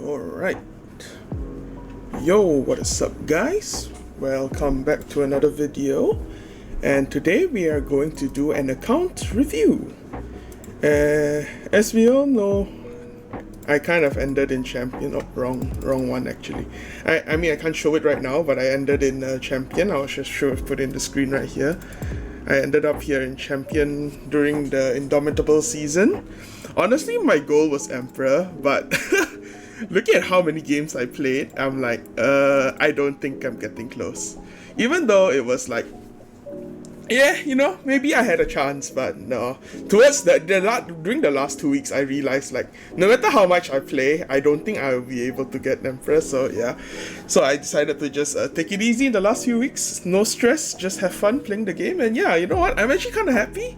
Alright. Yo, what is up guys? Welcome back to another video. And today we are going to do an account review. As we all know, I kind of ended in champion. Oh, wrong one actually. I mean I can't show it right now, but I ended in champion. I'll just put in the screen right here. I ended up here in champion during the Indomitable season. Honestly, my goal was Emperor, but looking at how many games I played, I'm like, I don't think I'm getting close. Even though it was like, yeah, you know, maybe I had a chance, but no. Towards during the last 2 weeks, I realized like, no matter how much I play, I don't think I will be able to get Emperor. So yeah, so I decided to just take it easy in the last few weeks. No stress, just have fun playing the game. And yeah, you know what? I'm actually kind of happy.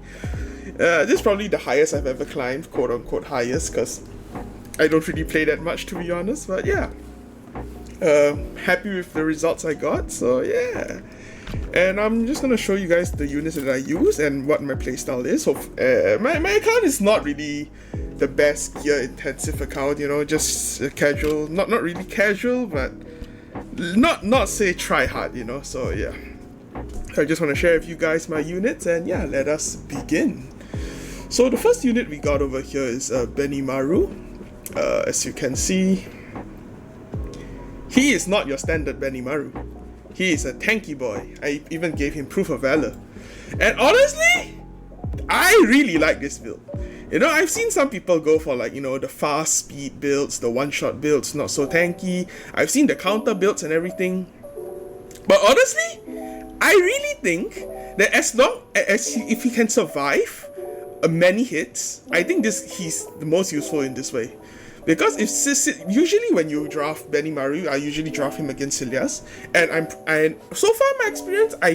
This is probably the highest I've ever climbed, quote unquote highest, because I don't really play that much to be honest. But yeah, happy with the results I got. So yeah. And I'm just gonna show you guys the units that I use and what my playstyle is. So my account is not really the best gear intensive account, you know, just casual, not really casual, but not say try hard, you know. So yeah, I just want to share with you guys my units, and yeah, let us begin. So the first unit we got over here is Maru. As you can see, he is not your standard Maru. He is a tanky boy. I even gave him proof of valor. And honestly, I really like this build. You know, I've seen some people go for like, you know, the fast speed builds, the one-shot builds, not so tanky. I've seen the counter builds and everything. But honestly, I really think that as long as if he can survive many hits, I think he's the most useful in this way. Because usually when you draft Maru, I usually draft him against Cilias, and so far my experience, I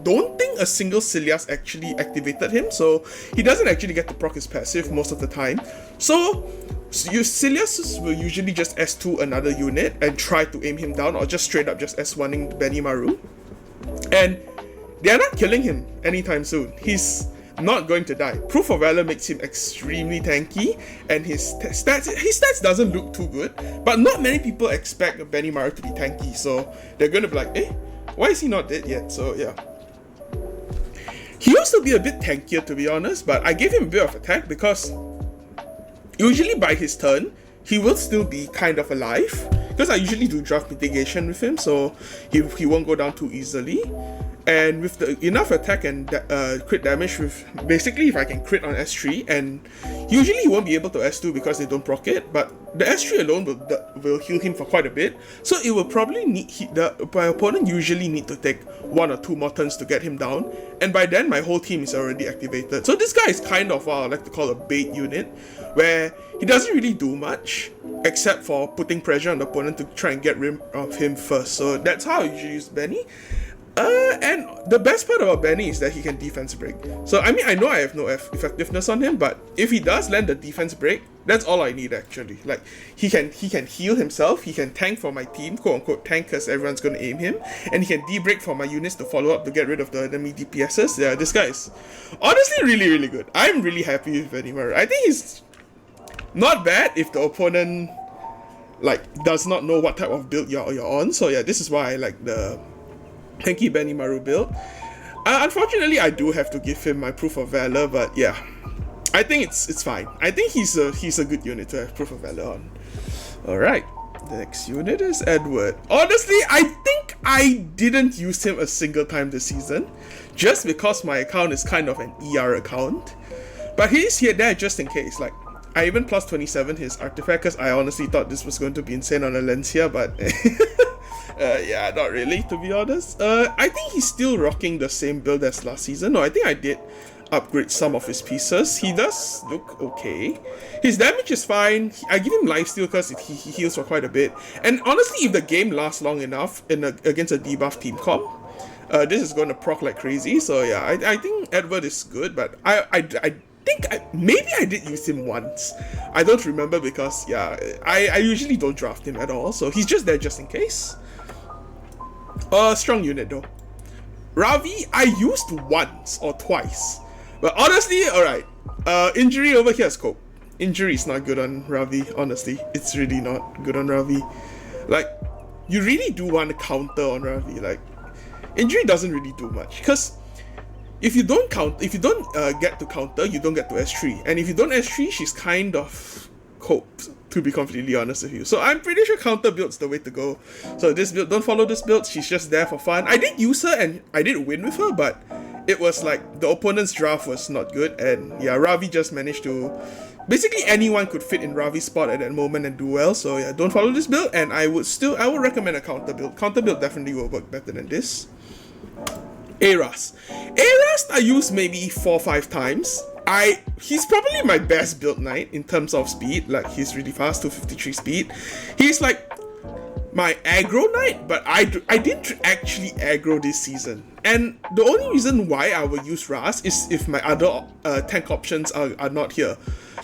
don't think a single Cilias actually activated him, so he doesn't actually get to proc his passive most of the time. So Cilias will usually just S2 another unit and try to aim him down, or just straight up just S1ing Maru, and they are not killing him anytime soon. He's not going to die. Proof of Valor makes him extremely tanky, and his stats doesn't look too good, but not many people expect Maru to be tanky, so they're gonna be like, eh, why is he not dead yet? So yeah. He used to be a bit tankier to be honest, but I gave him a bit of attack because usually by his turn, he will still be kind of alive, because I usually do draft mitigation with him, so he won't go down too easily. And with enough attack and crit damage, with basically if I can crit on S3, and usually he won't be able to S2 because they don't proc it, but the S3 alone will heal him for quite a bit. So it will probably need, my opponent usually need to take 1 or 2 more turns to get him down, and by then my whole team is already activated. So this guy is kind of what I like to call a bait unit, where he doesn't really do much except for putting pressure on the opponent to try and get rid of him first. So that's how I usually use Benny. And the best part about Benny is that he can defense break. So I mean, I know I have no effectiveness on him, but if he does land the defense break, that's all I need actually. Like he can heal himself, he can tank for my team, quote unquote tank, because everyone's gonna aim him, and he can de-break for my units to follow up to get rid of the enemy DPSs. Yeah, this guy is honestly really good. I'm really happy with Benny Maru. I think he's not bad if the opponent like does not know what type of build you're on. So yeah, this is why I like the tanky Maru build. Unfortunately, I do have to give him my proof of valor, but yeah, I think it's fine. I think he's a good unit to have proof of valor on. Alright, the next unit is Edward. Honestly, I think I didn't use him a single time this season, just because my account is kind of an ER account. But he's here there just in case. Like, I even plus 27 his artifact, because I honestly thought this was going to be insane on Alencia, but yeah, not really, to be honest. I think he's still rocking the same build as last season. No, I think I did upgrade some of his pieces. He does look okay. His damage is fine. I give him lifesteal because he heals for quite a bit. And honestly, if the game lasts long enough against a debuff team comp, this is going to proc like crazy. So yeah, I think Edward is good, but I think maybe I did use him once. I don't remember because yeah, I usually don't draft him at all. So he's just there just in case. Strong unit though. Ravi, I used once or twice. But honestly, alright. Injury over here is cope. injury is not good on Ravi, honestly. It's really not good on Ravi. Like, you really do want to counter on Ravi. Like, injury doesn't really do much, because if you don't get to counter, you don't get to S3. And if you don't S3, she's kind of coped, to be completely honest with you. So I'm pretty sure counter build's the way to go. So this build, don't follow this build, she's just there for fun. I did use her and I did win with her, but it was like the opponent's draft was not good, and yeah, Ravi just managed to... Basically anyone could fit in Ravi's spot at that moment and do well, so yeah, don't follow this build, and I would recommend a counter build. Counter build definitely will work better than this. Aras I used maybe 4 or 5 times. He's probably my best build knight in terms of speed. Like, he's really fast, 253 speed. He's like my aggro knight, but I didn't actually aggro this season. And the only reason why I will use Ras is if my other tank options are not here.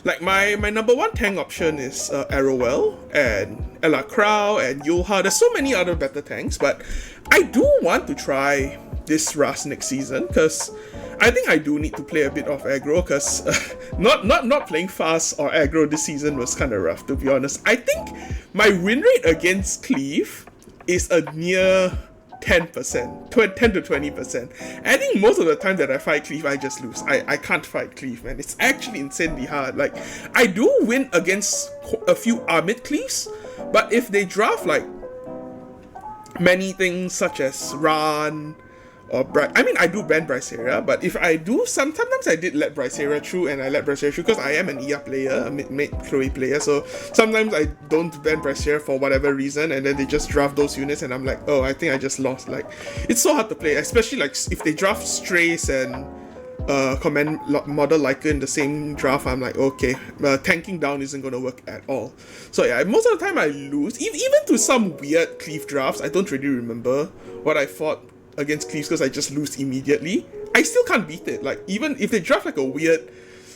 Like, my number 1 tank option is Arowell and LQC and Yulha. There's so many other better tanks, but I do want to try this Ras next season, because I think I do need to play a bit of aggro, because not playing fast or aggro this season was kind of rough, to be honest. I think my win rate against Cleave is a near 10%, 10 to 20%. I think most of the time that I fight Cleave, I just lose. I can't fight Cleave, man. It's actually insanely hard. Like, I do win against a few Armid Cleaves, but if they draft like many things such as Ran, or I do ban Bruiser, but if I do, sometimes I did let Bruiser through, and I let Bruiser through because I am an EA player, a mid Chloe player, so sometimes I don't ban Bruiser for whatever reason, and then they just draft those units, and I'm like, oh, I think I just lost. Like, it's so hard to play, especially like if they draft Strays and command model Leica in the same draft. I'm like, okay, tanking down isn't gonna work at all. So yeah, most of the time I lose, even to some weird Cleave drafts. I don't really remember what I fought against Cleaves because I just lose immediately. I still can't beat it. Like, even if they draft like a weird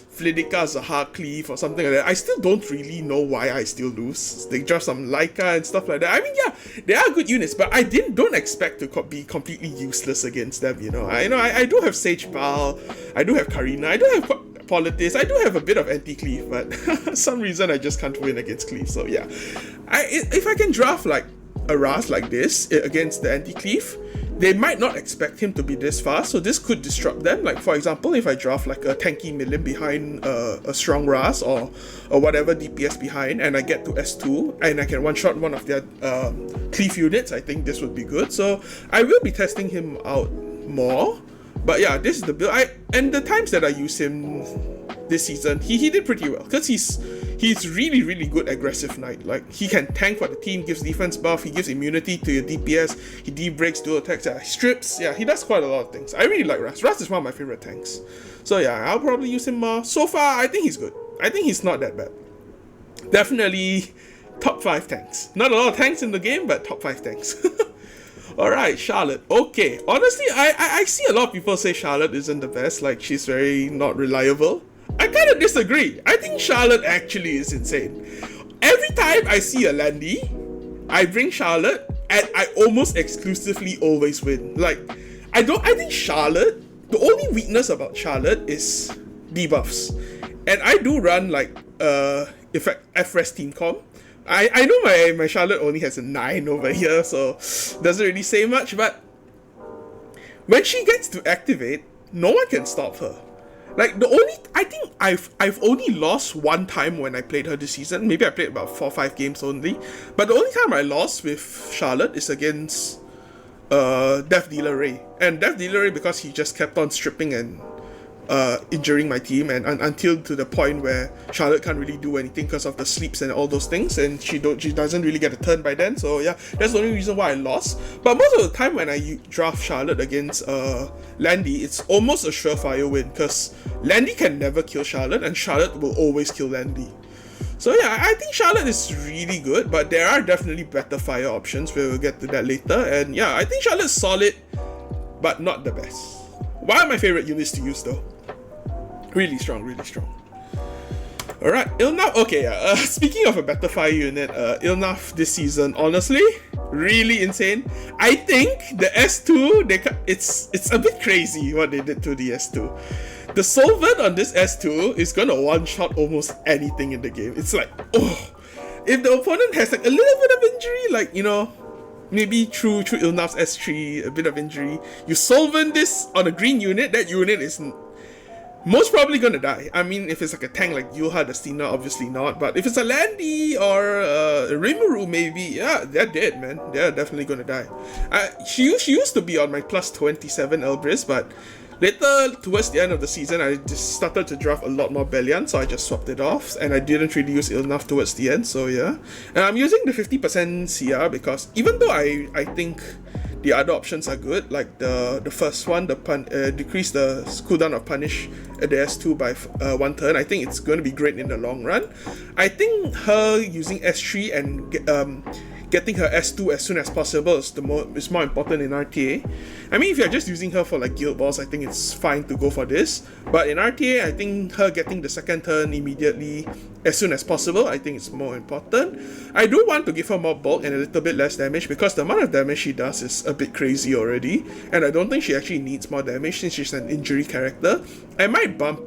Flidica Zaha Cleave or something like that, I still don't really know why I still lose. They draft some Leica and stuff like that. I mean, yeah, they are good units, but I don't expect to be completely useless against them, you know. I do have Sage Pal, I do have Karina, I do have Politis, I do have a bit of Anti-cleave, but for some reason I just can't win against Cleave. So yeah, if I can draft like a Ras like this against the Anti-cleave, they might not expect him to be this fast, so this could disrupt them. Like, for example, if I draft like a tanky Milim behind a strong Ras or whatever DPS behind, and I get to S2 and I can one-shot one of their cleave units, I think this would be good. So I will be testing him out more. But yeah, this is the build. And the times that I use him this season, he did pretty well, because he's really, really good aggressive knight. Like, he can tank for the team, gives defense buff, he gives immunity to your DPS, he de-breaks dual attacks, strips. Yeah, he does quite a lot of things. I really like Ras. Ras is one of my favorite tanks. So yeah, I'll probably use him more. So far, I think he's good. I think he's not that bad. Definitely top 5 tanks. Not a lot of tanks in the game, but top 5 tanks. Alright, Charlotte. Okay, honestly, I see a lot of people say Charlotte isn't the best, like she's very not reliable. I kind of disagree. I think Charlotte actually is insane. Every time I see a Landy, I bring Charlotte, and I almost exclusively always win. Like, I think Charlotte, the only weakness about Charlotte is debuffs. And I do run like FRES team comp. I know my Charlotte only has a 9 over here, so doesn't really say much, but when she gets to activate, no one can stop her. Like, I think I've only lost 1 time when I played her this season. Maybe I played about 4 or 5 games only. But the only time I lost with Charlotte is against Death Dealer Ray. And Death Dealer Ray, because he just kept on stripping and injuring my team, and until to the point where Charlotte can't really do anything because of the sleeps and all those things, and she doesn't really get a turn by then. So yeah, that's the only reason why I lost. But most of the time when I draft Charlotte against Landy, it's almost a surefire win, because Landy can never kill Charlotte, and Charlotte will always kill Landy. So yeah, I think Charlotte is really good, but there are definitely better fire options. We'll get to that later. And yeah, I think Charlotte's solid, but not the best. One of my favorite units to use though. Really strong, really strong. Alright, Ilnaf. Okay, speaking of a better fire unit, Ilnaf this season, honestly, really insane. I think the S2, it's a bit crazy what they did to the S2. the solvent on this S2 is gonna one-shot almost anything in the game. It's like, oh, if the opponent has like a little bit of injury, like, you know, maybe through Ilnav's S3, a bit of injury, you solvent this on a green unit, that unit is most probably gonna die. I mean, if it's like a tank like Yulha the Stina, obviously not, but if it's a Landy or a Rimuru, maybe, yeah, they're dead, man. They're definitely gonna die. She used to be on my plus 27 Elbris, but later, towards the end of the season, I just started to draft a lot more Belian, so I just swapped it off, and I didn't really use Ilnav towards the end, so yeah. And I'm using the 50% CR because even though I think the other options are good, like the first one, decrease the cooldown of punish at the S2 by 1 turn, I think it's going to be great in the long run. I think her using S3 and getting her S2 as soon as possible is more important in RTA. I mean, if you're just using her for like guild balls, I think it's fine to go for this. But in RTA, I think her getting the second turn immediately as soon as possible, I think it's more important. I do want to give her more bulk and a little bit less damage because the amount of damage she does is a bit crazy already. And I don't think she actually needs more damage since she's an injury character. I might bump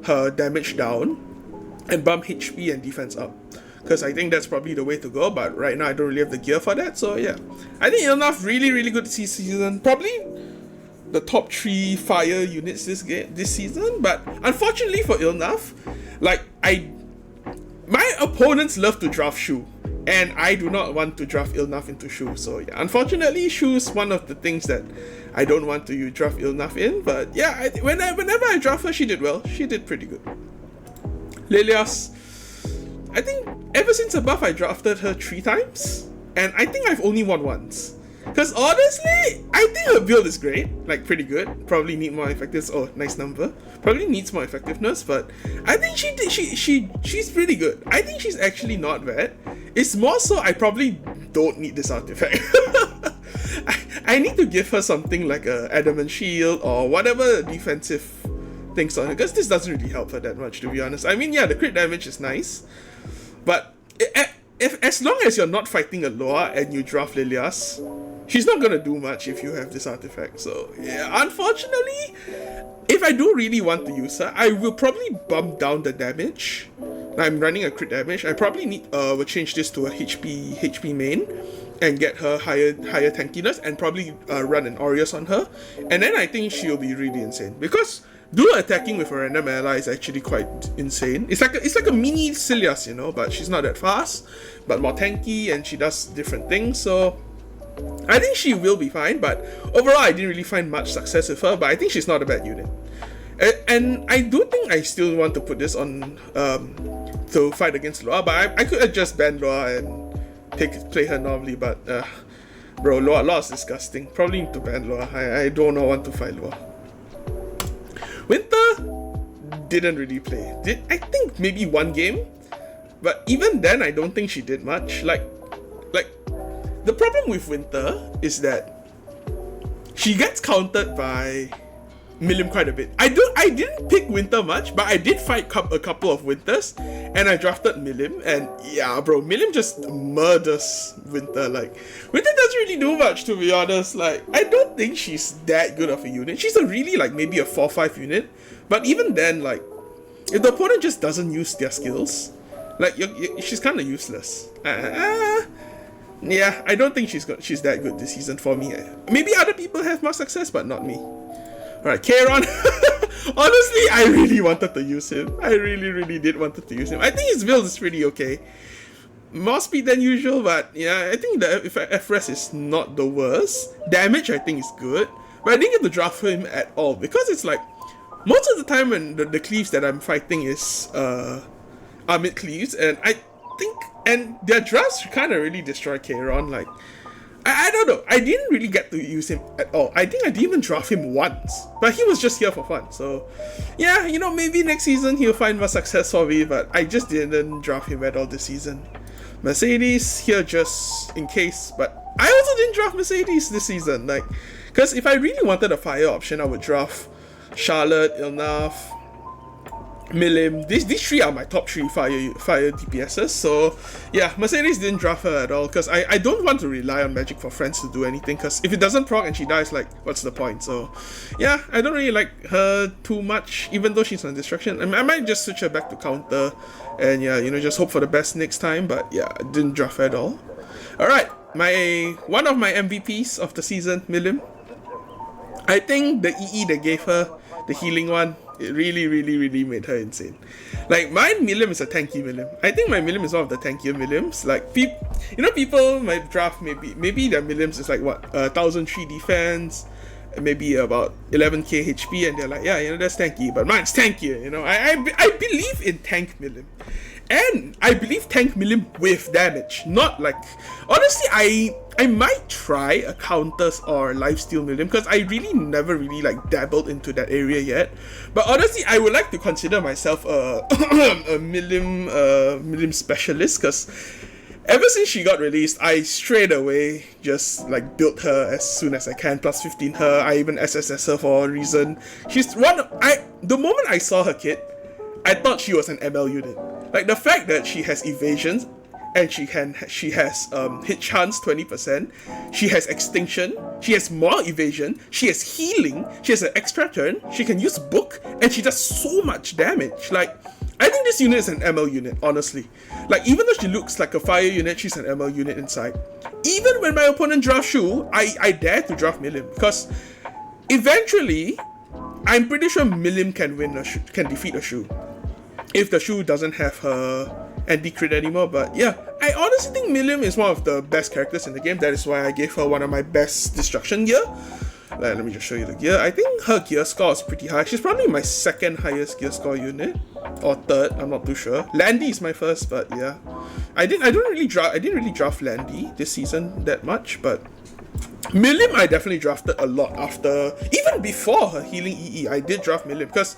her damage down and bump HP and defense up, because I think that's probably the way to go, but right now I don't really have the gear for that, so yeah. I think Ilnav really good this season. Probably the top 3 fire units this season, but unfortunately for Ilnav, like, my opponents love to draft Shu, and I do not want to draft Ilnav into Shu, so yeah. Unfortunately, Shu is one of the things that I don't want to draft Ilnav in, but yeah, whenever I draft her, she did well. She did pretty good. Lilias, I think ever since a buff I drafted her 3 times, and I think I've only won once. Because honestly, I think her build is great, like pretty good. Probably need more effectiveness. Oh, nice number. Probably needs more effectiveness, but I think she's pretty good. I think she's actually not bad. It's more so I probably don't need this artifact. I need to give her something like a adamant shield or whatever defensive things on her, because this doesn't really help her that much, to be honest. I mean, yeah, the crit damage is nice, but as long as you're not fighting a Loa and you draft Lilias, she's not gonna do much if you have this artifact. So yeah, unfortunately, if I do really want to use her, I will probably bump down the damage. I'm running a crit damage. I probably need will change this to a HP main and get her higher tankiness, and probably run an Aureus on her, and then I think she'll be really insane, because dual attacking with a random ally is actually quite insane. It's like a mini Cilias, you know, but she's not that fast, but more tanky, and she does different things, so I think she will be fine. But overall, I didn't really find much success with her, but I think she's not a bad unit. And I do think I still want to put this on to fight against Loa, but I could have just banned Loa and play her normally, but bro, Loa is disgusting. Probably need to ban Loa. I don't want to fight Loa. Winter didn't really play. I think maybe 1 game, but even then I don't think she did much. Like the problem with Winter is that she gets countered by Milim quite a bit. I didn't pick Winter much, but I did fight a couple of Winters, and I drafted Milim, and yeah, bro, Milim just murders Winter. Like, Winter doesn't really do much, to be honest. Like, I don't think she's that good of a unit. She's a really, like, maybe a 4-5 unit, but even then, like, if the opponent just doesn't use their skills, like, she's kind of useless. Yeah, I don't think she's that good this season for me. Maybe other people have more success, but not me. Alright, Kairon. Honestly, I really wanted to use him. I really did wanted to use him. I think his build is pretty okay. More speed than usual, but yeah, I think the FRS is not the worst. Damage, I think, is good, but I didn't get to draft him at all, because it's like, most of the time when the cleaves that I'm fighting is are mid cleaves, and I think, and their drafts kind of really destroy Kairon. Like, I don't know, I didn't really get to use him at all. I think I didn't even draft him once, but he was just here for fun. So yeah, you know, maybe next season he'll find more success for me, but I just didn't draft him at all this season. Mercedes here just in case, but I also didn't draft Mercedes this season, like, because if I really wanted a fire option, I would draft Charlotte, Ilnav, Milim. These three are my top three fire DPSs. So yeah, Mercedes didn't draft her at all because I don't want to rely on Magic for Friends to do anything, because if it doesn't proc and she dies, like, what's the point? So yeah, I don't really like her too much, even though she's on Destruction. I might just switch her back to counter and yeah, you know, just hope for the best next time. But yeah, I didn't draft her at all. Alright, one of my MVPs of the season, Milim. I think the EE they gave her, the healing one, it really made her insane. Like, my Milim is a tanky Milim. I think my Milim is one of the tankier Milims. Like, people might draft maybe their Milims is like what, 1003 defense, maybe about 11k HP, and they're like, yeah, you know, that's tanky. But mine's tankier, you know. I believe in tank Milim. And I believe tank Milim with damage, not like... Honestly, I might try a counters or lifesteal Milim, because I really never really like dabbled into that area yet. But honestly, I would like to consider myself a Milim specialist, because ever since she got released, I straight away just like built her as soon as I can, plus 15 her. I even SSS her for a reason. The moment I saw her kit, I thought she was an ML unit. Like, the fact that she has evasion and she has hit chance 20%, she has extinction, she has more evasion, she has healing, she has an extra turn, she can use book, and she does so much damage. Like, I think this unit is an ML unit, honestly. Like, even though she looks like a fire unit, she's an ML unit inside. Even when my opponent drafts Shu, I dare to draft Milim, because eventually I'm pretty sure Milim can defeat a Shu if the Shu doesn't have her anti-crit anymore. But yeah, I honestly think Milim is one of the best characters in the game. That is why I gave her one of my best destruction gear. Let me just show you the gear. I think her gear score is pretty high. She's probably my second highest gear score unit, or third, I'm not too sure. Landy is my first, but yeah, I didn't really draft Landy this season that much, but Milim I definitely drafted a lot after, even before her healing EE. I did draft Milim because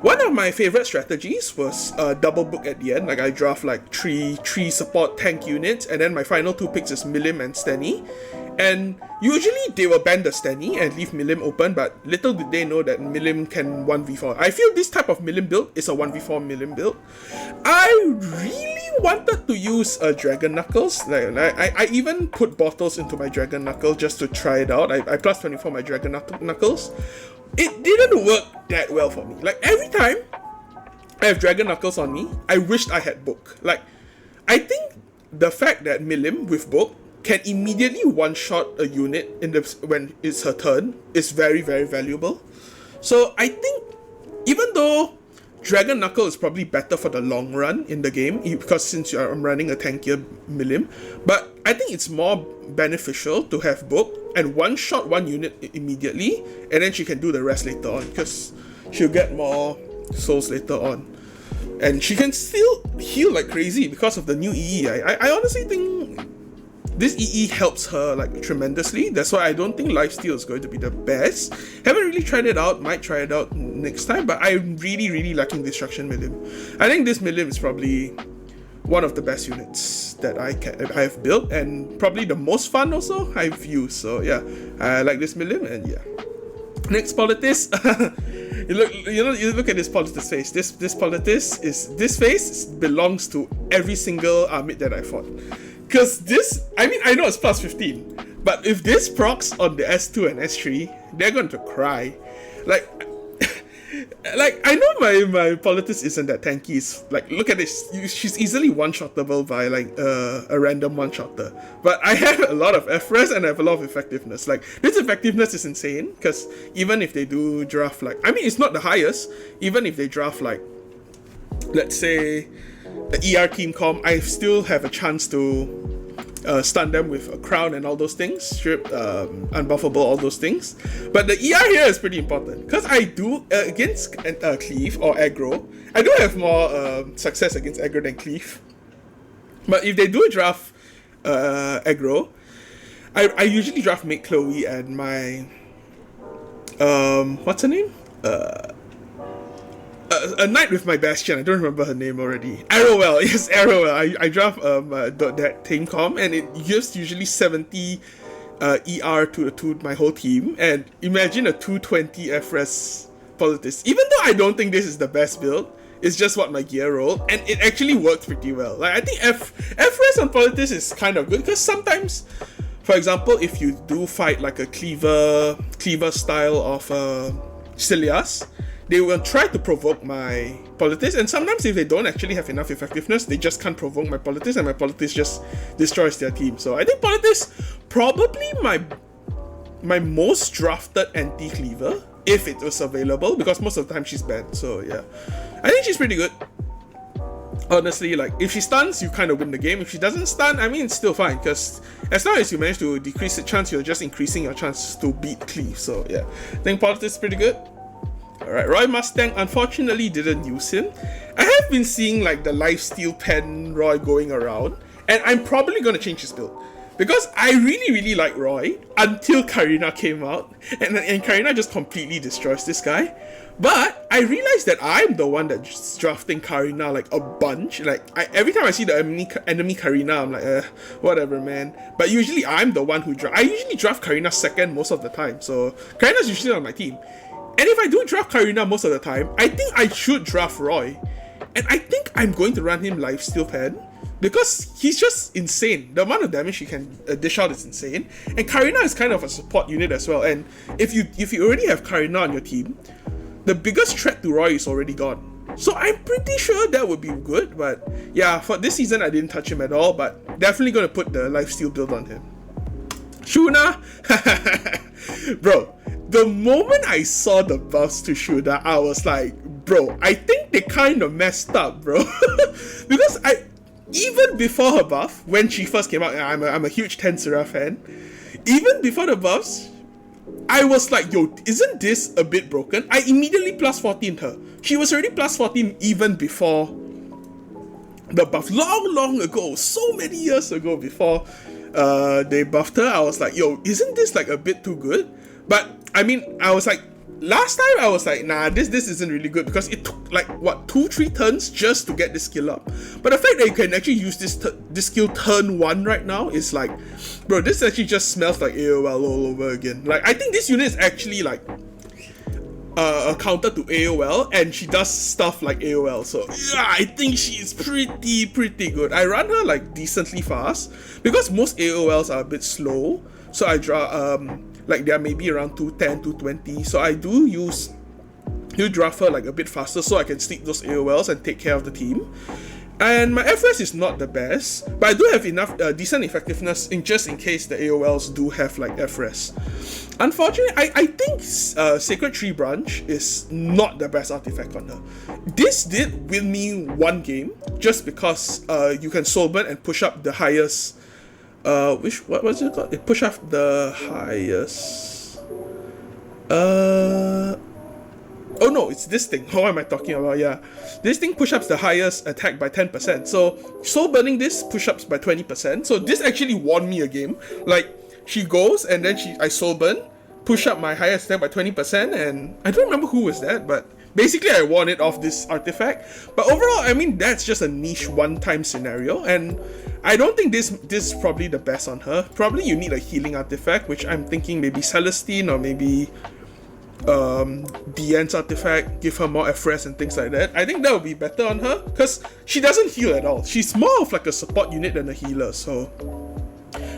one of my favorite strategies was double book at the end. Like, I draft like three support tank units, and then my final two picks is Milim and Stenny. And usually they will ban the Stenny and leave Milim open, but little did they know that Milim can 1v4. I feel this type of Milim build is a 1v4 Milim build. I really wanted to use a Dragon Knuckles. I even put bottles into my Dragon Knuckle just to try it out. I plus 24 my Dragon Knuckles. It didn't work that well for me. Like, every time I have Dragon Knuckles on me, I wished I had book. Like, I think the fact that Milim with book can immediately one-shot a unit when it's her turn is very valuable. So I think, even though Dragon Knuckle is probably better for the long run in the game, because since I'm running a tankier Milim, but I think it's more beneficial to have book and one-shot one unit immediately, and then she can do the rest later on, because she'll get more souls later on. And she can still heal like crazy because of the new EE. I honestly think this EE helps her like tremendously. That's why I don't think lifesteal is going to be the best. Haven't really tried it out. Might try it out next time. But I'm really liking Destruction Milim. I think this Milim is probably one of the best units that I have built, and probably the most fun also I've used. So yeah, I like this Milim, and yeah. Next, Politis. you look at this Politis face. This face belongs to every single mid that I fought. Because I know it's plus 15, but if this procs on the S2 and S3, they're going to cry. Like, I know my Politis isn't that tanky. It's like, look at this. She's easily one-shottable by like a random one-shotter. But I have a lot of FRES and I have a lot of effectiveness. Like, this effectiveness is insane, because even if they do draft like, it's not the highest. Even if they draft like, let's say, the ER team com, I still have a chance to stun them with a crown and all those things, strip, unbuffable, all those things. But the ER here is pretty important, because I do against cleave or aggro, I do have more success against aggro than cleave. But if they do draft aggro, I usually draft Make Chloe and my what's her name? A knight with my Bastion, I don't remember her name already. Arowell, yes, Arowell. I draft that team com, and it gives usually 70 ER to my whole team. And imagine a 220 FRES Politis. Even though I don't think this is the best build, It's just what my gear rolled, and it actually worked pretty well. Like I think F-res on Politis is kind of good because sometimes, for example, if you do fight like a cleaver style of Cilias, they will try to provoke my Politis, and sometimes if they don't actually have enough effectiveness, they just can't provoke my Politis, and my Politis just destroys their team. So I think Politis probably my most drafted anti-cleaver, if it was available, because most of the time she's banned. So yeah, I think she's pretty good. Honestly, like if she stuns, you kind of win the game. If she doesn't stun, I mean, it's still fine, because as long as you manage to decrease the chance, you're just increasing your chance to beat Cleave. So yeah, I think Politis is pretty good. Alright, Roy Mustang, unfortunately didn't use him. I have been seeing like the lifesteal pen Roy going around, and I'm probably gonna change his build. Because I really like Roy until Karina came out, and Karina just completely destroys this guy. But I realized that I'm the one that's drafting Karina like a bunch. Like every time I see the enemy Karina, I'm like, whatever, man. But usually I'm the one who I usually draft Karina second most of the time. So Karina's usually on my team. And if I do draft Karina most of the time, I think I should draft Roy. And I think I'm going to run him Lifesteal Pen, because he's just insane. The amount of damage he can dish out is insane. And Karina is kind of a support unit as well. And if you already have Karina on your team, the biggest threat to Roy is already gone. So I'm pretty sure that would be good. But yeah, for this season I didn't touch him at all. But definitely going to put the Lifesteal build on him. Shuna? Bro, the moment I saw the buffs to Shuna, I was like, bro, I think they kind of messed up, bro. Because even before her buff, when she first came out, I'm a huge Tensura fan. Even before the buffs, I was like, yo, isn't this a bit broken? I immediately plus 14'd her. She was already plus 14 even before the buff. Long ago, so many years ago, before they buffed her, I was like, yo, isn't this like a bit too good? But I mean, I was like, last time I was like, nah, this isn't really good, because it took like what 2-3 turns just to get this skill up. But the fact that you can actually use this skill turn 1 right now is like, bro, this actually just smells like AOL all over again. Like I think this unit is actually like a counter to AOL, and she does stuff like AOL. So yeah, I think she's pretty good. I run her like decently fast because most AOLs are a bit slow. So I draw like they're maybe around 210, 220. So I do draft her like a bit faster so I can sneak those AOLs and take care of the team. And my FRS is not the best, but I do have enough decent effectiveness just in case the AOLs do have like FRS. Unfortunately, I think Sacred Tree Branch is not the best artifact on her. This did win me one game just because you can soul burn and push up the highest. What was it called? It push up the highest. Oh no, it's this thing. What am I talking about? Yeah, this thing push-ups the highest attack by 10%. So soul burning this push-ups by 20%. So this actually won me a game. Like she goes and then I soul burn, push up my highest attack by 20%, and I don't remember who was that, but basically I won it off this artifact. But overall, I mean, that's just a niche one-time scenario, and I don't think this is probably the best on her. Probably you need a healing artifact, which I'm thinking maybe Celestine or maybe Dian's artifact, give her more FRS and things like that. I think that would be better on her because she doesn't heal at all. She's more of like a support unit than a healer, so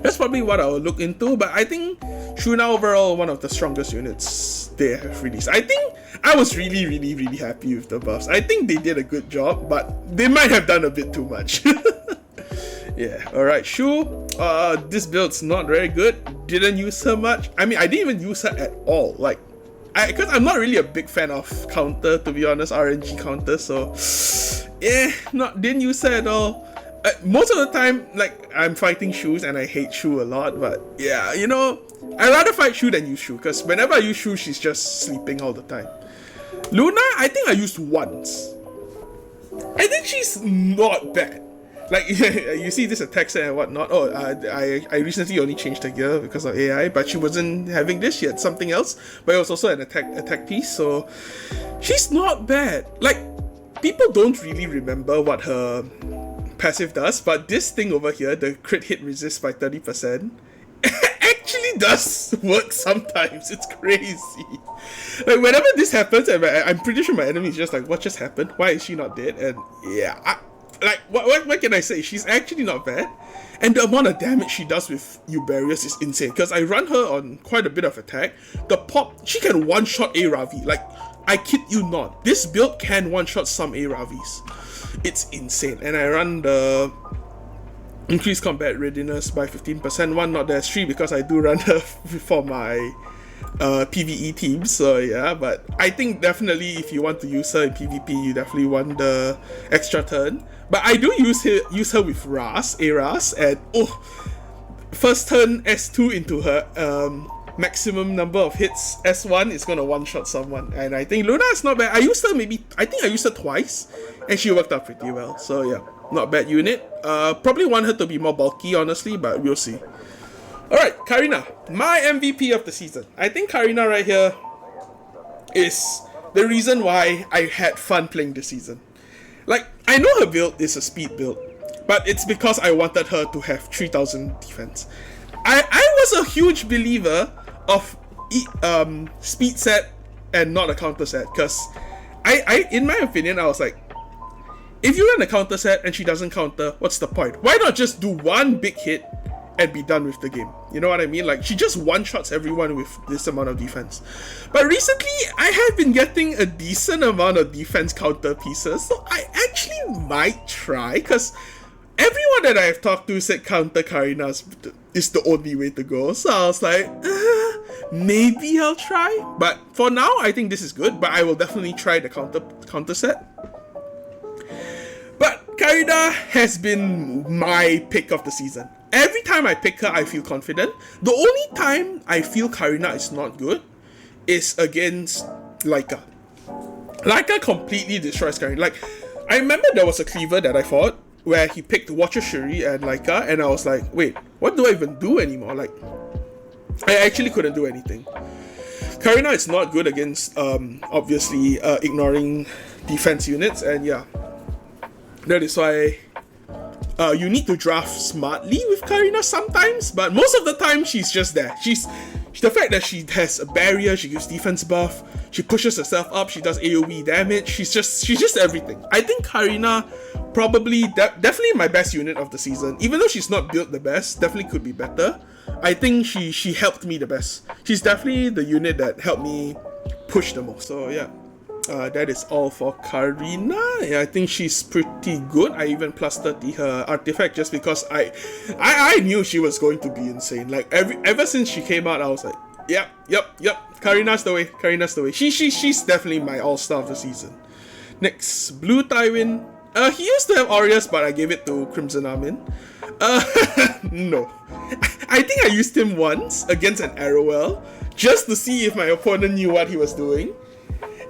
that's probably what I will look into. But I think Shuna overall one of the strongest units they have released. I think I was really happy with the buffs. I think they did a good job, but they might have done a bit too much. Yeah, alright, Shu, this build's not very good. Didn't use her much. I mean, I didn't even use her at all. Like, because I'm not really a big fan of counter, to be honest, RNG counter, so yeah, didn't use her at all. Most of the time, like, I'm fighting Shu's and I hate Shu a lot, but yeah, you know, I'd rather fight Shu than use Shu, because whenever I use Shu, she's just sleeping all the time. Luna, I think I used once. I think she's not bad. Like, you see this attack set and whatnot. Oh, I recently only changed the gear because of AI, but she wasn't having this, she had something else, but it was also an attack piece, so she's not bad. Like, people don't really remember what her passive does, but this thing over here, the crit hit resist by 30%, actually does work sometimes. It's crazy. Like, whenever this happens, I'm pretty sure my enemy is just like, what just happened? Why is she not dead? And yeah, what can I say? She's actually not bad. And the amount of damage she does with Uberius is insane. Because I run her on quite a bit of attack. The pop, she can one-shot a Ravi. Like, I kid you not. This build can one-shot some a Ravis. It's insane. And I run the increased combat readiness by 15%. One, not the S3, because I do run her for my PvE teams. So yeah, but I think definitely if you want to use her in PvP, you definitely want the extra turn. But I do use her with Aras, and first turn S2 into her maximum number of hits S1 is gonna one-shot someone. And I think Luna is not bad. I think I used her twice, and she worked out pretty well. So yeah, not bad unit. Probably want her to be more bulky, honestly, but we'll see. Alright, Karina, my MVP of the season. I think Karina right here is the reason why I had fun playing this season. Like, I know her build is a speed build, but it's because I wanted her to have 3000 defense. I was a huge believer of speed set and not a counter set, because I in my opinion, I was like, if you run a counter set and she doesn't counter, what's the point? Why not just do one big hit and be done with the game? You know what I mean? Like, she just one-shots everyone with this amount of defense. But recently, I have been getting a decent amount of defense counter pieces, so I actually might try, because everyone that I have talked to said counter Karina is the only way to go. So I was like, maybe I'll try. But for now, I think this is good, but I will definitely try the counter set. But Karina has been my pick of the season. Every time I pick her, I feel confident. The only time I feel Karina is not good is against Laika. Laika completely destroys Karina. Like, I remember there was a cleaver that I fought where he picked Watcher Shuri and Laika, and I was like, wait, what do I even do anymore? Like, I actually couldn't do anything. Karina is not good against, obviously, ignoring defense units, and yeah. That is why you need to draft smartly with Karina sometimes, but most of the time she's just there. The fact that she has a barrier, she gives defense buff, she pushes herself up, she does AoE damage, she's just everything. I think Karina probably definitely my best unit of the season. Even though she's not built the best, definitely could be better. I think she helped me the best. She's definitely the unit that helped me push the most. So yeah. That is all for Karina. Yeah, I think she's pretty good. I even plus 30 her artifact just because I knew she was going to be insane. Like, ever since she came out, I was like, yep. Karina's the way. She's definitely my all-star of the season. Next, Blue Tywin. He used to have Aureus, but I gave it to Crimson Armin. No. I think I used him once against an Arowell just to see if my opponent knew what he was doing.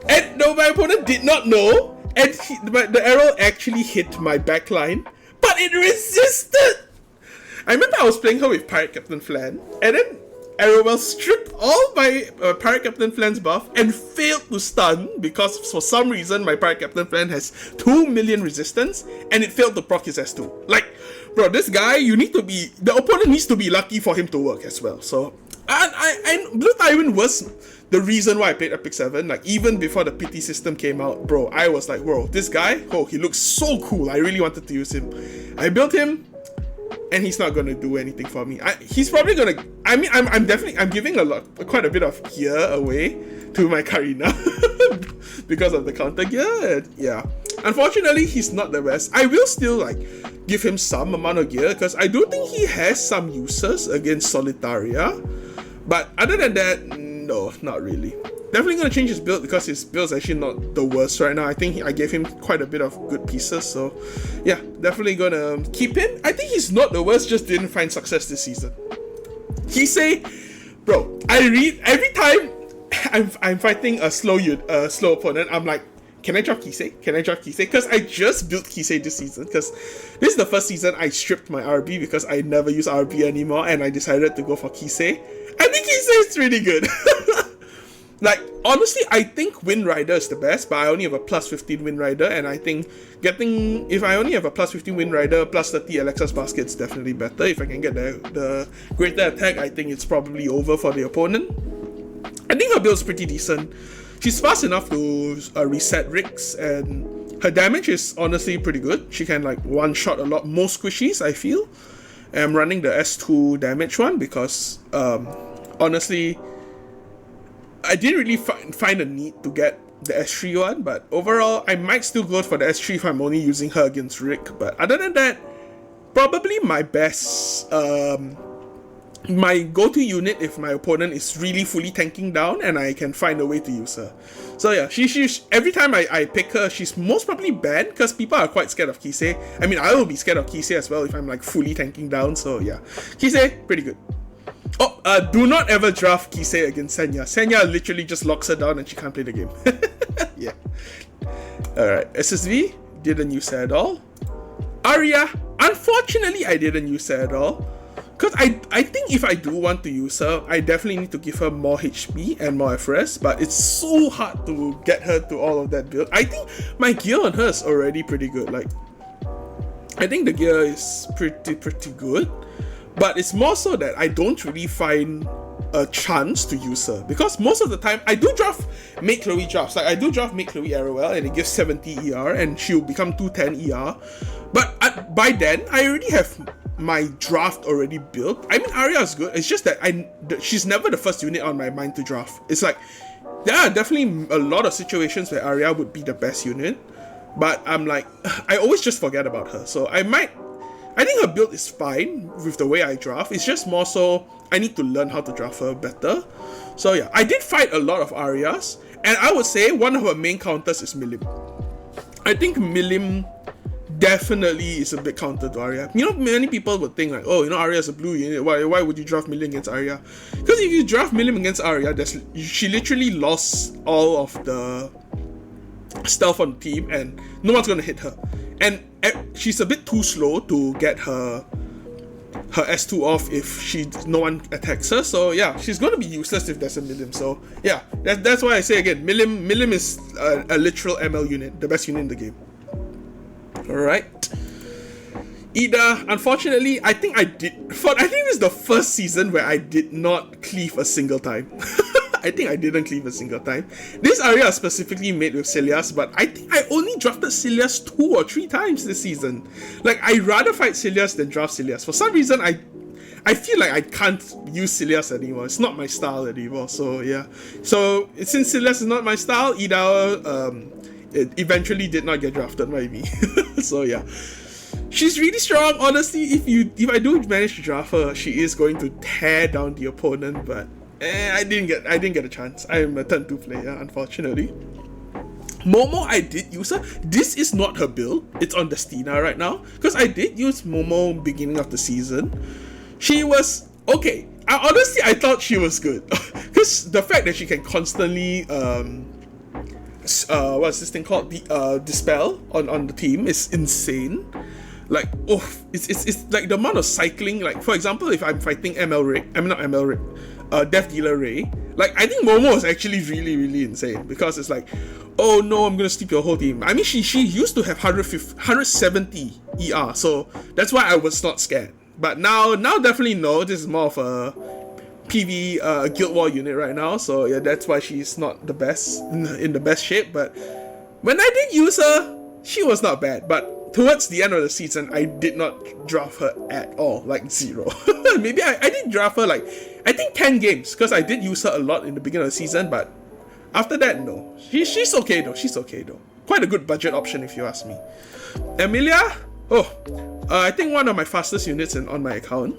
And no, my opponent did not know, and the arrow actually hit my backline, but it resisted! I remember I was playing her with Pirate Captain Flan, and then Arowell stripped all my Pirate Captain Flan's buff and failed to stun, because for some reason my Pirate Captain Flan has 2 million resistance, and it failed to proc his S2. Like, bro, this guy, the opponent needs to be lucky for him to work as well, so... And Blue Tywin was the reason why I played Epic 7. Like, even before the pity system came out, bro, I was like, bro, this guy, he looks so cool. I really wanted to use him. I built him, and he's not gonna do anything for me. He's probably gonna... I mean, I'm giving quite a bit of gear away to my Karina because of the counter gear. And yeah, unfortunately, he's not the best. I will still like give him some amount of gear because I do think he has some uses against Solitaria. But other than that, no, not really. Definitely gonna change his build because his build's actually not the worst right now. I think I gave him quite a bit of good pieces, so yeah, definitely gonna keep him. I think he's not the worst, just didn't find success this season. Kisei, bro, every time I'm fighting a slow opponent, I'm like, can I drop Kisei? Because I just built Kisei this season, because this is the first season I stripped my RB because I never use RB anymore, and I decided to go for Kisei. I think Kisei is really good. Like, honestly, I think Wind Rider is the best, but I only have a plus 15 Wind Rider, and I think if I only have a plus 15 Wind Rider, plus 30 Alexa's basket is definitely better. If I can get the greater attack, I think it's probably over for the opponent. I think her build's pretty decent. She's fast enough to reset rigs, and her damage is honestly pretty good. She can like one-shot a lot more squishies, I feel. I'm running the S2 damage one because, honestly, I didn't really find a need to get the S3 one, but overall, I might still go for the S3 if I'm only using her against Rick. But other than that, probably my best, my go-to unit if my opponent is really fully tanking down and I can find a way to use her. So yeah, she every time I pick her, she's most probably banned because people are quite scared of Kisei. I mean, I will be scared of Kisei as well if I'm like fully tanking down, so yeah. Kisei, pretty good. Oh, do not ever draft Kisei against Senya. Senya literally just locks her down and she can't play the game. Yeah. Alright, SSV, didn't use her at all. Arya, unfortunately I didn't use her at all. Because I think if I do want to use her, I definitely need to give her more HP and more FRS, but it's so hard to get her to all of that build. I think my gear on her is already pretty good. Like, I think the gear is pretty good, but it's more so that I don't really find a chance to use her, because most of the time I do draft Make Chloe drafts. Like, I do draft Make Chloe Arowell and it gives 70 ER and she'll become 210 ER, but by then I already have my draft already built. I mean, Arya is good. It's just that she's never the first unit on my mind to draft. It's like, there are definitely a lot of situations where Arya would be the best unit, but I'm like, I always just forget about her. So I think her build is fine with the way I draft. It's just more so I need to learn how to draft her better. So yeah, I did fight a lot of Aryas, and I would say one of her main counters is Milim. I think Milim definitely is a big counter to Arya. You know, many people would think like, oh, you know, Arya is a blue unit. Why would you draft Milim against Arya? Because if you draft Milim against Arya, she literally lost all of the stealth on the team, and no one's gonna hit her. And she's a bit too slow to get her S2 off if no one attacks her. So yeah, she's gonna be useless if there's a Milim. So yeah, that's why I say again, Milim is a literal ML unit, the best unit in the game. Alright. Ida, unfortunately, I think this is the first season where I did not cleave a single time. I think I didn't cleave a single time. This area is specifically made with Cilias, but I think I only drafted Cilias 2 or 3 times this season. Like, I'd rather fight Cilias than draft Cilias. For some reason, I feel like I can't use Cilias anymore. It's not my style anymore, so yeah. So, since Cilias is not my style, Ida it eventually did not get drafted by me. So yeah. She's really strong, honestly. If I do manage to draft her, she is going to tear down the opponent, but I didn't get a chance. I am a turn 2 player, unfortunately. Momo, I did use her. This is not her build. It's on Destina right now, because I did use Momo beginning of the season. She was okay. I thought she was good, because the fact that she can constantly what's this thing called, dispel on the team is insane. Like, oh, it's like the amount of cycling. Like, for example, if I'm fighting Death Dealer Ray, like, I think Momo is actually really, really insane, because it's like, oh no, I'm gonna steep your whole team. I mean, she used to have 170 ER, so that's why I was not scared. But now definitely no, this is more of a PV Guild War unit right now, so yeah, that's why she's not the best in the best shape. But when I did use her, she was not bad, but towards the end of the season, I did not draft her at all, like 0. Maybe I did draft her like, I think 10 games, because I did use her a lot in the beginning of the season, but after that, no. She's okay though. Quite a good budget option if you ask me. Emilia, I think one of my fastest units on my account.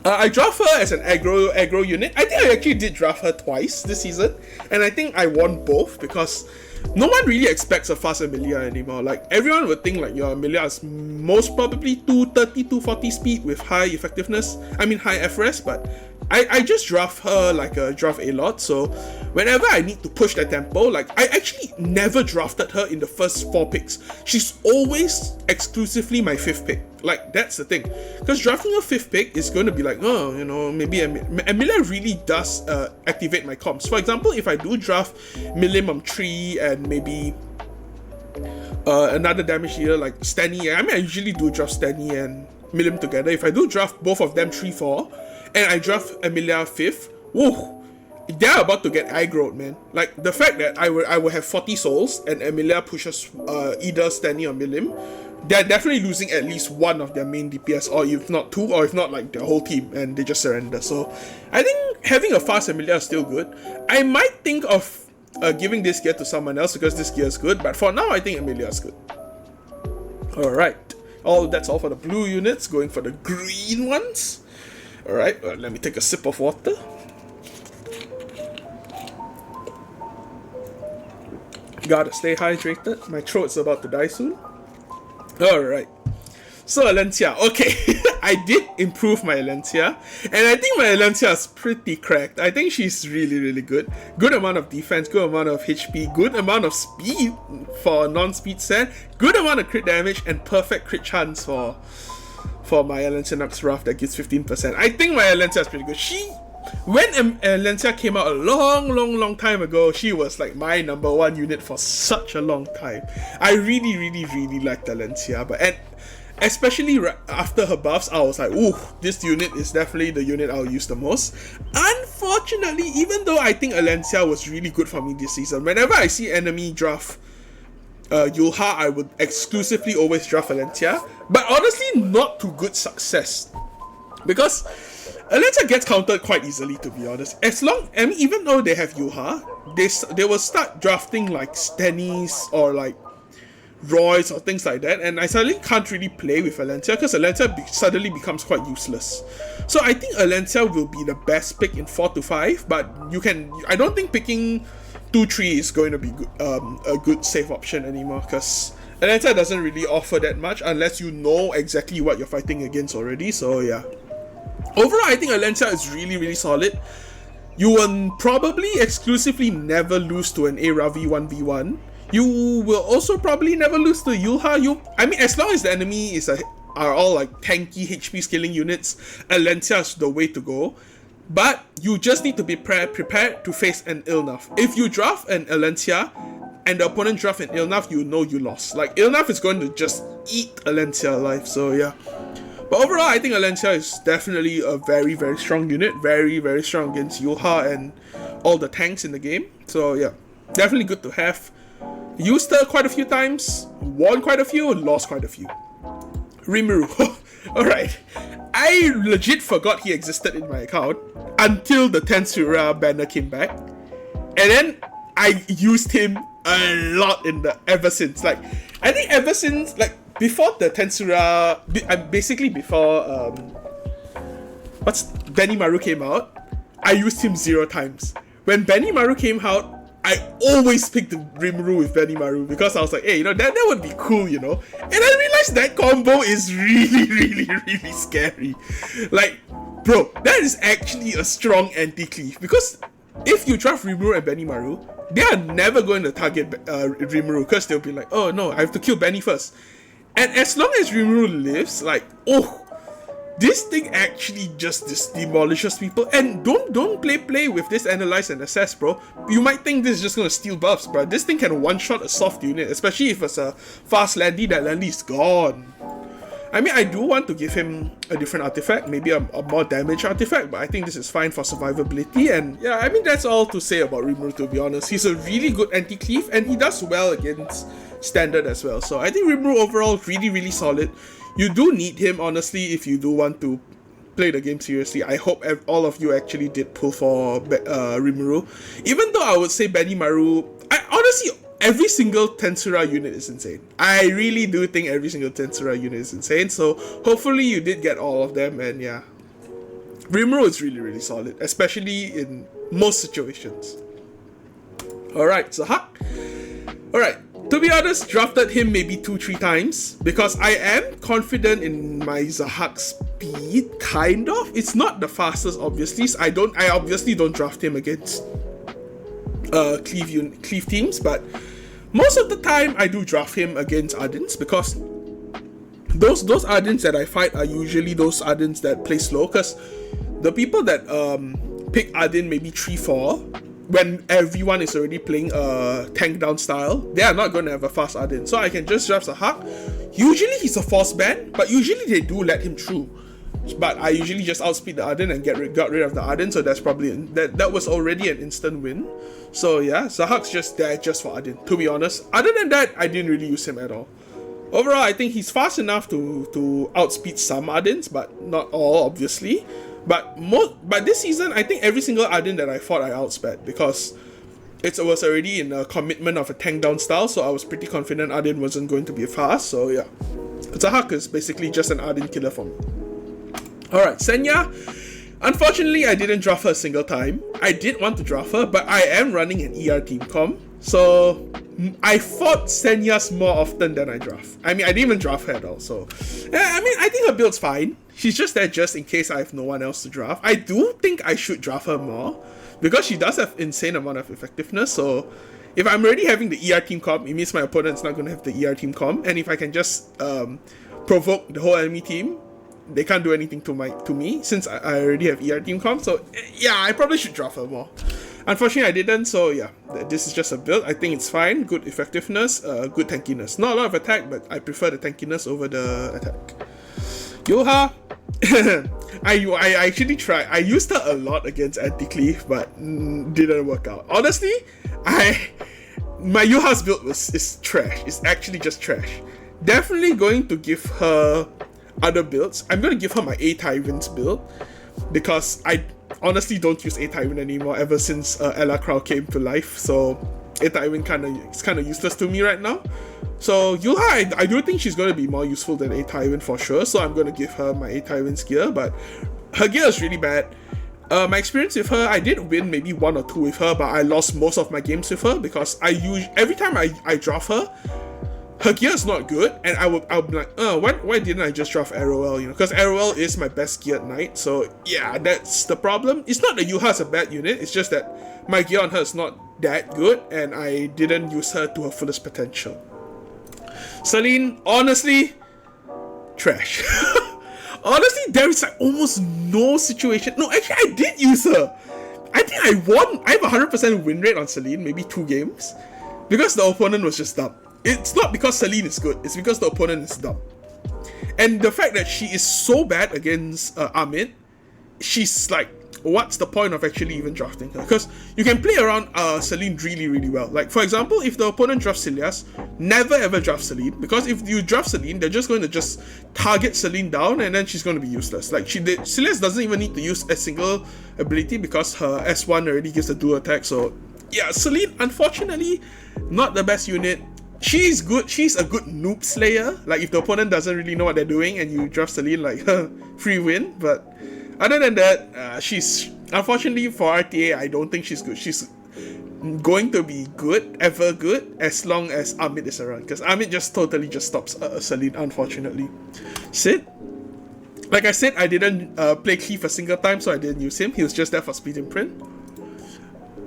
I draft her as an aggro unit. I think I actually did draft her twice this season, and I think I won both, because no one really expects a fast Emilia anymore. Like, everyone would think like your Emilia is most probably 230, 240 speed with high effectiveness. I mean high FRS, but I just draft her like a draft a lot, so whenever I need to push the tempo, like I actually never drafted her in the first 4 picks. She's always exclusively my 5th pick. Like, that's the thing, because drafting a 5th pick is going to be like, oh, you know, maybe Emilia really does activate my comps. For example, if I do draft Milim on 3 and maybe another damage dealer like Stenny, I mean, I usually do draft Stenny and Milim together. If I do draft both of them 3-4 and I draft Emilia 5th, whoa, they're about to get aggroed, man. Like, the fact that I will have 40 souls and Emilia pushes either Stenny or Milim, they're definitely losing at least one of their main DPS, or if not 2, or if not like their whole team, and they just surrender. So I think having a fast Emilia is still good. I might think of giving this gear to someone else because this gear is good, but for now I think Emilia is good. Alright, that's all for the blue units. Going for the green ones. Alright, let me take a sip of water. Gotta stay hydrated. My throat's about to die soon. Alright. So Alencia, okay, I did improve my Alencia, and I think my Alencia is pretty cracked. I think she's really, really good. Good amount of defense, good amount of HP, good amount of speed for a non-speed set, good amount of crit damage, and perfect crit chance for my Alencia Nux Rough that gives 15%. I think my Alencia is pretty good. When Alencia came out a long time ago, she was like my number 1 unit for such a long time. I really liked Alencia, and especially after her buffs, I was like, ooh, this unit is definitely the unit I'll use the most. Unfortunately, even though I think Alencia was really good for me this season, whenever I see enemy draft Yulha, I would exclusively always draft Alencia, but honestly not to good success, because Alencia gets countered quite easily, to be honest. Even though they have Yulha, they will start drafting like Stennies or like Roy's or things like that, and I suddenly can't really play with Alencia because Alencia suddenly becomes quite useless. So I think Alencia will be the best pick in 4 to 5, but I don't think picking 2-3 is going to be a good safe option anymore, because Alencia doesn't really offer that much unless you know exactly what you're fighting against already. So yeah, overall I think Alencia is really solid. You will probably exclusively never lose to an Aravi 1v1. You will also probably never lose to Yulha. I mean, as long as the enemy are all like tanky HP scaling units, Alencia is the way to go. But you just need to be prepared to face an Ilnaf. If you draft an Alencia and the opponent draft an Ilnaf, you know you lost. Like, Ilnaf is going to just eat Alencia alive, so yeah. But overall, I think Alencia is definitely a very strong unit. Very strong against Yulha and all the tanks in the game. So yeah, definitely good to have. Used her quite a few times, won quite a few, lost quite a few. Rimuru. Alright. I legit forgot he existed in my account until the Tensura banner came back. And then I used him a lot ever since. Like, I think ever since, like, before the Tensura, basically before, Benny Maru came out, I used him 0 times. When Benny Maru came out, I always picked the Rimuru with Benny Maru because I was like, hey, that would be cool, And I realized that combo is really scary. Like, bro, that is actually a strong anti-cleave, because if you draft Rimuru and Benny Maru, they are never going to target Rimuru because they'll be like, oh no, I have to kill Benny first. And as long as Rimuru lives, like, oh, this thing actually just demolishes people. And don't play with this analyze and assess, bro. You might think this is just gonna steal buffs, but this thing can one-shot a soft unit, especially if it's a fast Landy. That Landy is gone. I mean, I do want to give him a different artifact, maybe a more damage artifact, but I think this is fine for survivability. And yeah, I mean, that's all to say about Rimuru, to be honest. He's a really good anti-cleave, and he does well against standard as well. So I think Rimuru overall really solid. You do need him, honestly, if you do want to play the game seriously. I hope all of you actually did pull for Rimuru. Even though I would say Benny Maru, honestly, every single Tensura unit is insane. I really do think every single Tensura unit is insane. So hopefully you did get all of them, and yeah. Rimuru is really solid, especially in most situations. Alright, so Alright, To be honest, drafted him maybe 2-3 times because I am confident in my Zahak speed, kind of. It's not the fastest, obviously. So I obviously don't draft him against cleave teams, but most of the time I do draft him against Ardents because those Ardents that I fight are usually those Ardents that play slow, because the people that pick Arden maybe 3-4 when everyone is already playing tank down style, they are not going to have a fast Arden. So I can just draft Zahak. Usually he's a force ban, but usually they do let him through. But I usually just outspeed the Arden and got rid of the Arden, so that's probably that was already an instant win. So yeah, Zahak's just there just for Arden, to be honest. Other than that, I didn't really use him at all. Overall, I think he's fast enough to outspeed some Ardens, but not all, obviously. But this season, I think every single Arden that I fought, I outsped because it was already in a commitment of a tank down style, so I was pretty confident Arden wasn't going to be fast. So yeah, Zahak is basically just an Arden killer for me. Alright, Senya. Unfortunately, I didn't draft her a single time. I did want to draft her, but I am running an ER team comp, so I fought Senyas more often than I draft. I mean, I didn't even draft her at all, so yeah, I mean, I think her build's fine. She's just there just in case I have no one else to draft. I do think I should draft her more because she does have insane amount of effectiveness, so if I'm already having the ER team comp, it means my opponent's not going to have the ER team comp, and if I can just provoke the whole enemy team, they can't do anything to me since I already have ER team comp. So yeah, I probably should draft her more. Unfortunately, I didn't, so yeah, this is just a build. I think it's fine. Good effectiveness, good tankiness. Not a lot of attack, but I prefer the tankiness over the attack. Yoha, I actually tried. I used her a lot against Anti-cleave, but didn't work out. Honestly, my Yoha's build is trash. It's actually just trash. Definitely going to give her other builds. I'm going to give her my A-Tyrant's build because I honestly don't use A-Tyrant anymore ever since Ella Crow came to life, so A-Tyrant is kind of useless to me right now. So Yuha, I do think she's going to be more useful than A-Tyrant for sure, so I'm going to give her my A-Tyrant's gear, but her gear is really bad. My experience with her, I did win maybe 1 or 2 with her, but I lost most of my games with her because every time I draft her gear is not good, and I'll be like, why didn't I just draft Arowell, because Arowell is my best geared knight, so yeah, that's the problem. It's not that Yuha's a bad unit, it's just that my gear on her is not that good, and I didn't use her to her fullest potential. Celine, honestly, trash. Honestly, there is like almost no situation. No, actually, I did use her. I think I won. I have a 100% win rate on Celine, maybe 2 games, because the opponent was just dumb. It's not because Celine is good, it's because the opponent is dumb. And the fact that she is so bad against Amit, she's like, what's the point of actually even drafting her? Because you can play around Celine really, really well. Like, for example, if the opponent drafts Celias, never ever draft Celine, because if you draft Celine, they're just going to just target Celine down and then she's going to be useless. Like, Celias doesn't even need to use a single ability because her S1 already gives a dual attack, so yeah, Celine, unfortunately, not the best unit. She's good, she's a good noob slayer. Like, if the opponent doesn't really know what they're doing and you draft Celine, like, free win. But other than that, she's, unfortunately for RTA, I don't think she's good. She's going to be good, ever good, as long as Amit is around, because Amit just totally just stops Celine, unfortunately. Sid, like I said, I didn't play Cleave a single time, so I didn't use him. He was just there for speed imprint.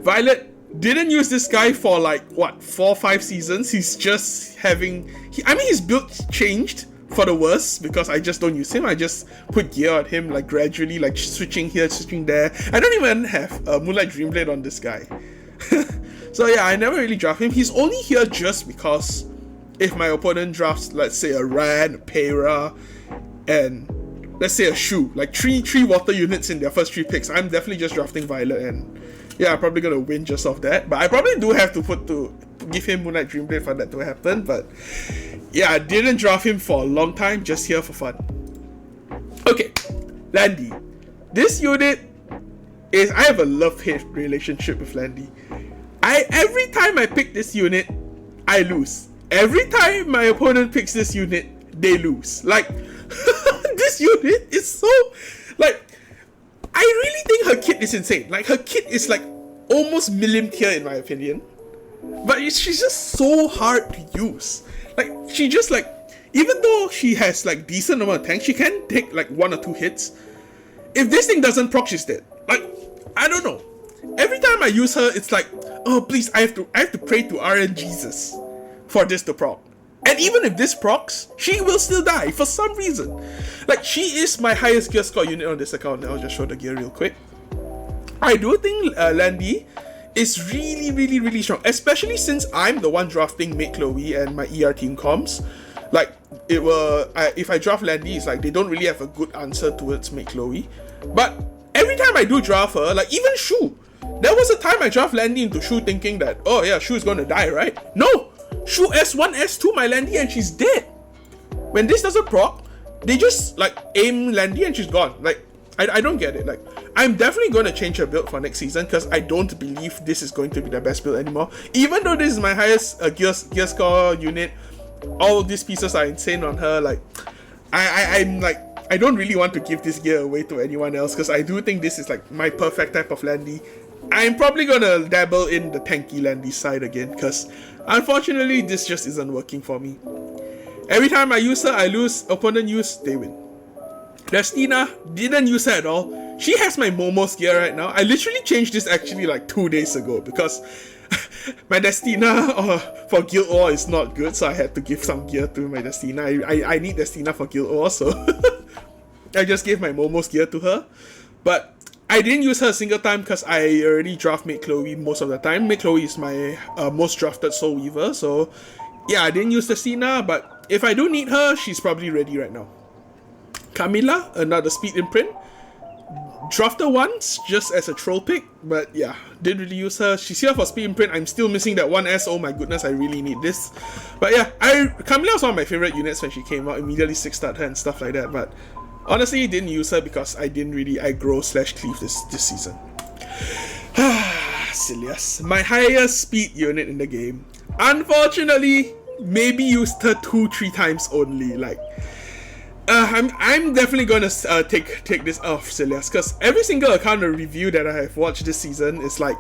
Violet, didn't use this guy for like, what, 4 or 5 seasons. He's just having, his build changed for the worse because I just don't use him. I just put gear on him, like, gradually, like switching here, switching there. I don't even have Moonlight Dreamblade on this guy. So yeah, I never really draft him. He's only here just because if my opponent drafts, let's say, a Ran, a Pera, and let's say a Shu, like three water units in their first 3 picks, I'm definitely just drafting Violet, and yeah, I'm probably gonna win just off that. But I probably do have to give him Moonlight Dreamblade for that to happen. But yeah, I didn't draft him for a long time, just here for fun. Okay, Landy. This unit is, I have a love-hate relationship with Landy. Every time I pick this unit, I lose. Every time my opponent picks this unit, they lose. Like, this unit is so, like, I really think her kit is insane. Like, her kit is like almost Milim tier in my opinion. But she's just so hard to use. Like, she just like, even though she has like decent amount of tank, she can take like 1 or 2 hits. If this thing doesn't proc, she's dead. Like, I don't know. Every time I use her, it's like, oh please, I have to pray to RN Jesus for this to proc. And even if this procs, she will still die for some reason. Like, she is my highest gear score unit on this account. I'll just show the gear real quick. I do think Landy is really strong, especially since I'm the one drafting Mate Chloe and my ER team comms. Like, if I draft Landy, it's like they don't really have a good answer towards Mate Chloe. But every time I do draft her, like even Shu, there was a time I draft Landy into Shu thinking that, oh yeah, Shu is gonna die, right? No! Shu S1, S2 my Landy and she's dead. When this doesn't proc, they just like aim Landy and she's gone. Like, I don't get it. Like, I'm definitely going to change her build for next season because I don't believe this is going to be the best build anymore. Even though this is my highest gear score unit, all these pieces are insane on her. Like, I'm like, I don't really want to give this gear away to anyone else because I do think this is like my perfect type of Landy. I'm probably going to dabble in the tanky Landy side again because unfortunately this just isn't working for me. Every time I use her, I lose. Opponent use, they win. Destina, didn't use her at all. She has my Momo's gear right now. I literally changed this actually like 2 days ago because my Destina for Guild War is not good, so I had to give some gear to my Destina. I need Destina for Guild War, so I just gave my Momo's gear to her. But I didn't use her a single time because I already draft Mate Chloe most of the time. Mate Chloe is my most drafted Soul Weaver, so yeah, I didn't use Destina, but if I do need her, she's probably ready right now. Camilla, another speed imprint. Draft her once, just as a troll pick, but yeah, didn't really use her. She's here for speed imprint. I'm still missing that 1S. Oh my goodness, I really need this. But yeah, Camilla was one of my favorite units when she came out. Immediately 6-starred her and stuff like that, but honestly, didn't use her because I didn't really aggro/cleave this season. Silius, my highest speed unit in the game. Unfortunately, maybe used her 2-3 times only. Like, I'm definitely gonna take this off Silius because every single account review that I have watched this season is like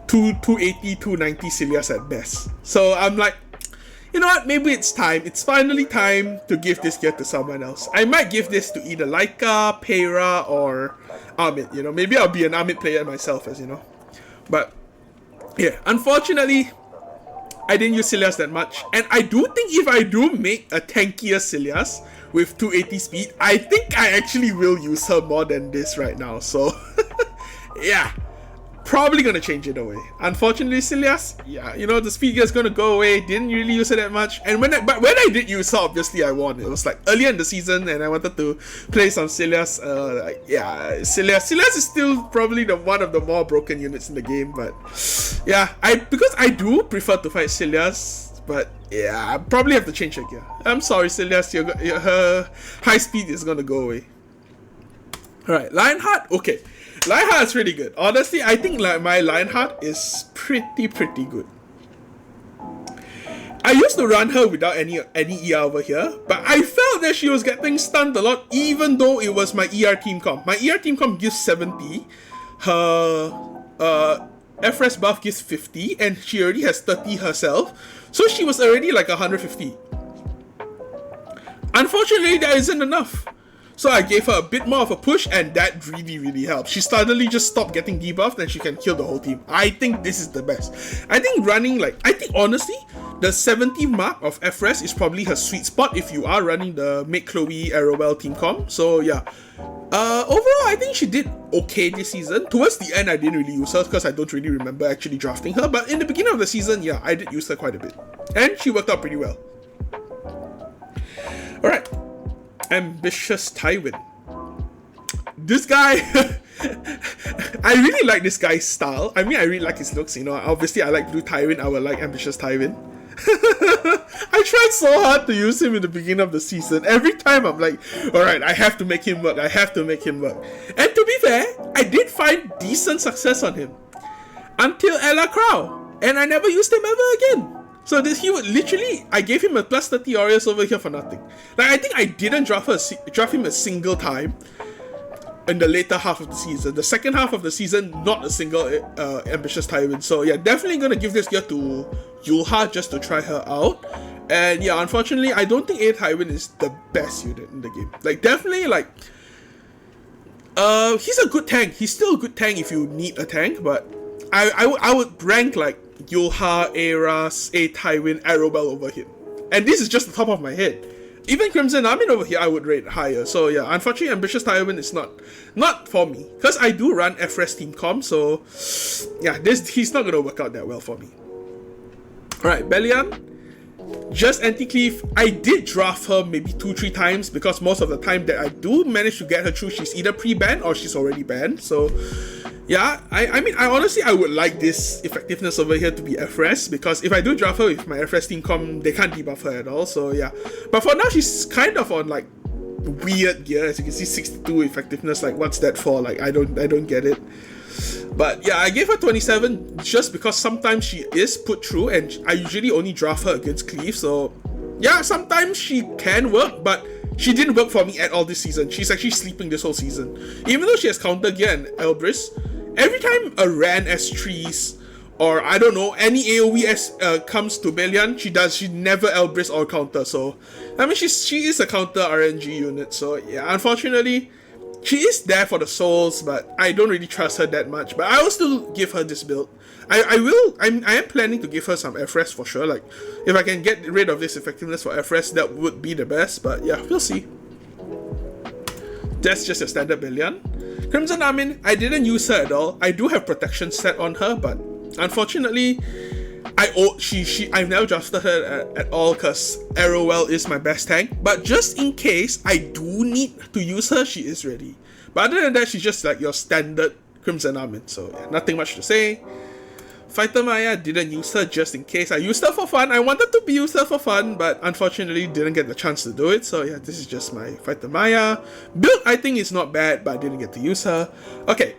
280, 290 Silius at best. So I'm like, you know what, maybe it's time. It's finally time to give this gear to someone else. I might give this to either Laika, Peira, or Amit, you know. Maybe I'll be an Amit player myself, as you know. But yeah, unfortunately, I didn't use Silius that much. And I do think if I do make a tankier Silius with 280 speed, I think I actually will use her more than this right now. So yeah, probably gonna change it away. Unfortunately, Silius, yeah, you know, the speed gear is gonna go away. Didn't really use it that much. And when I did use her, obviously I won. It was like earlier in the season, and I wanted to play some Silius. Yeah, Silius is still probably one of the more broken units in the game. But yeah, because I do prefer to fight Silius. But yeah, I probably have to change her gear. I'm sorry, Silius, her high speed is gonna go away. Alright, Lionheart, okay. Lionheart is really good. Honestly, I think like my Lionheart is pretty good. I used to run her without any ER over here, but I felt that she was getting stunned a lot, even though it was my ER team comp. My ER team comp gives 70. Her FRS buff gives 50, and she already has 30 herself. So she was already like 150. Unfortunately, that isn't enough. So I gave her a bit more of a push, and that really helped. She suddenly just stopped getting debuffed and she can kill the whole team. I think this is the best. I think honestly, the 70 mark of FRS is probably her sweet spot if you are running the Mate Chloe Arowell team comp. So yeah. Overall, I think she did okay this season. Towards the end, I didn't really use her because I don't really remember actually drafting her. But in the beginning of the season, yeah, I did use her quite a bit. And she worked out pretty well. Alright. Ambitious Tywin. This guy, I really like this guy's style. I mean, I really like his looks, you know. Obviously, I like Blue Tywin. I would like Ambitious Tywin. I tried so hard to use him in the beginning of the season. Every time I'm like, alright, I have to make him work. I have to make him work. And to be fair, I did find decent success on him. Until Ella Crow. And I never used him ever again. So he would literally, I gave him a plus 30 Aureus over here for nothing. Like, I think I didn't draft him a single time. in the later half of the season. The second half of the season, not a single ambitious Tywin. So yeah, definitely gonna give this gear to Yulha just to try her out. And yeah, unfortunately, I don't think Tywin is the best unit in the game. Like, definitely, like, he's a good tank. He's still a good tank if you need a tank, but I would rank, like, Yulha, Aras, Tywin, Arowell over him. And this is just the top of my head. Even Crimson Armin over here, I would rate higher. So yeah, unfortunately, Ambitious Tywin is not for me. Because I do run FRES Team Com, so yeah, he's not going to work out that well for me. Alright, Belian. Just Anti-cleave. I did draft her maybe 2-3 times because most of the time that I do manage to get her through, she's either pre-banned or she's already banned. So yeah, I mean, I would like this effectiveness over here to be FRES, because if I do draft her with my FRES team com, they can't debuff her at all. So yeah, but for now she's kind of on like weird gear. As you can see, 62 effectiveness. Like, what's that for? Like, I don't get it. But yeah, I gave her 27 just because sometimes she is put through, and I usually only draft her against cleave. So yeah, sometimes she can work, but she didn't work for me at all this season. She's actually sleeping this whole season. Even though she has counter gear and Elbrus, every time a Ran S3s or I don't know, any AoE comes to Belian, she never Elbrus or counter. So I mean, she is a counter RNG unit. So yeah, unfortunately, she is there for the souls, but I don't really trust her that much. But I will still give her this build. I am planning to give her some FRES for sure. Like, if I can get rid of this effectiveness for FRES, that would be the best. But yeah, we'll see. That's just a standard Belian. Crimson Armin, I didn't use her at all. I do have protection set on her, but unfortunately, I've never drafted her at all because Arowell is my best tank. But just in case I do need to use her, she is ready. But other than that, she's just like your standard Crimson Armin. So yeah, nothing much to say. Fighter Maya, didn't use her just in case. I used her for fun. I wanted to use her for fun, but unfortunately didn't get the chance to do it. So yeah, this is just my Fighter Maya. Build, I think, is not bad, but I didn't get to use her. Okay,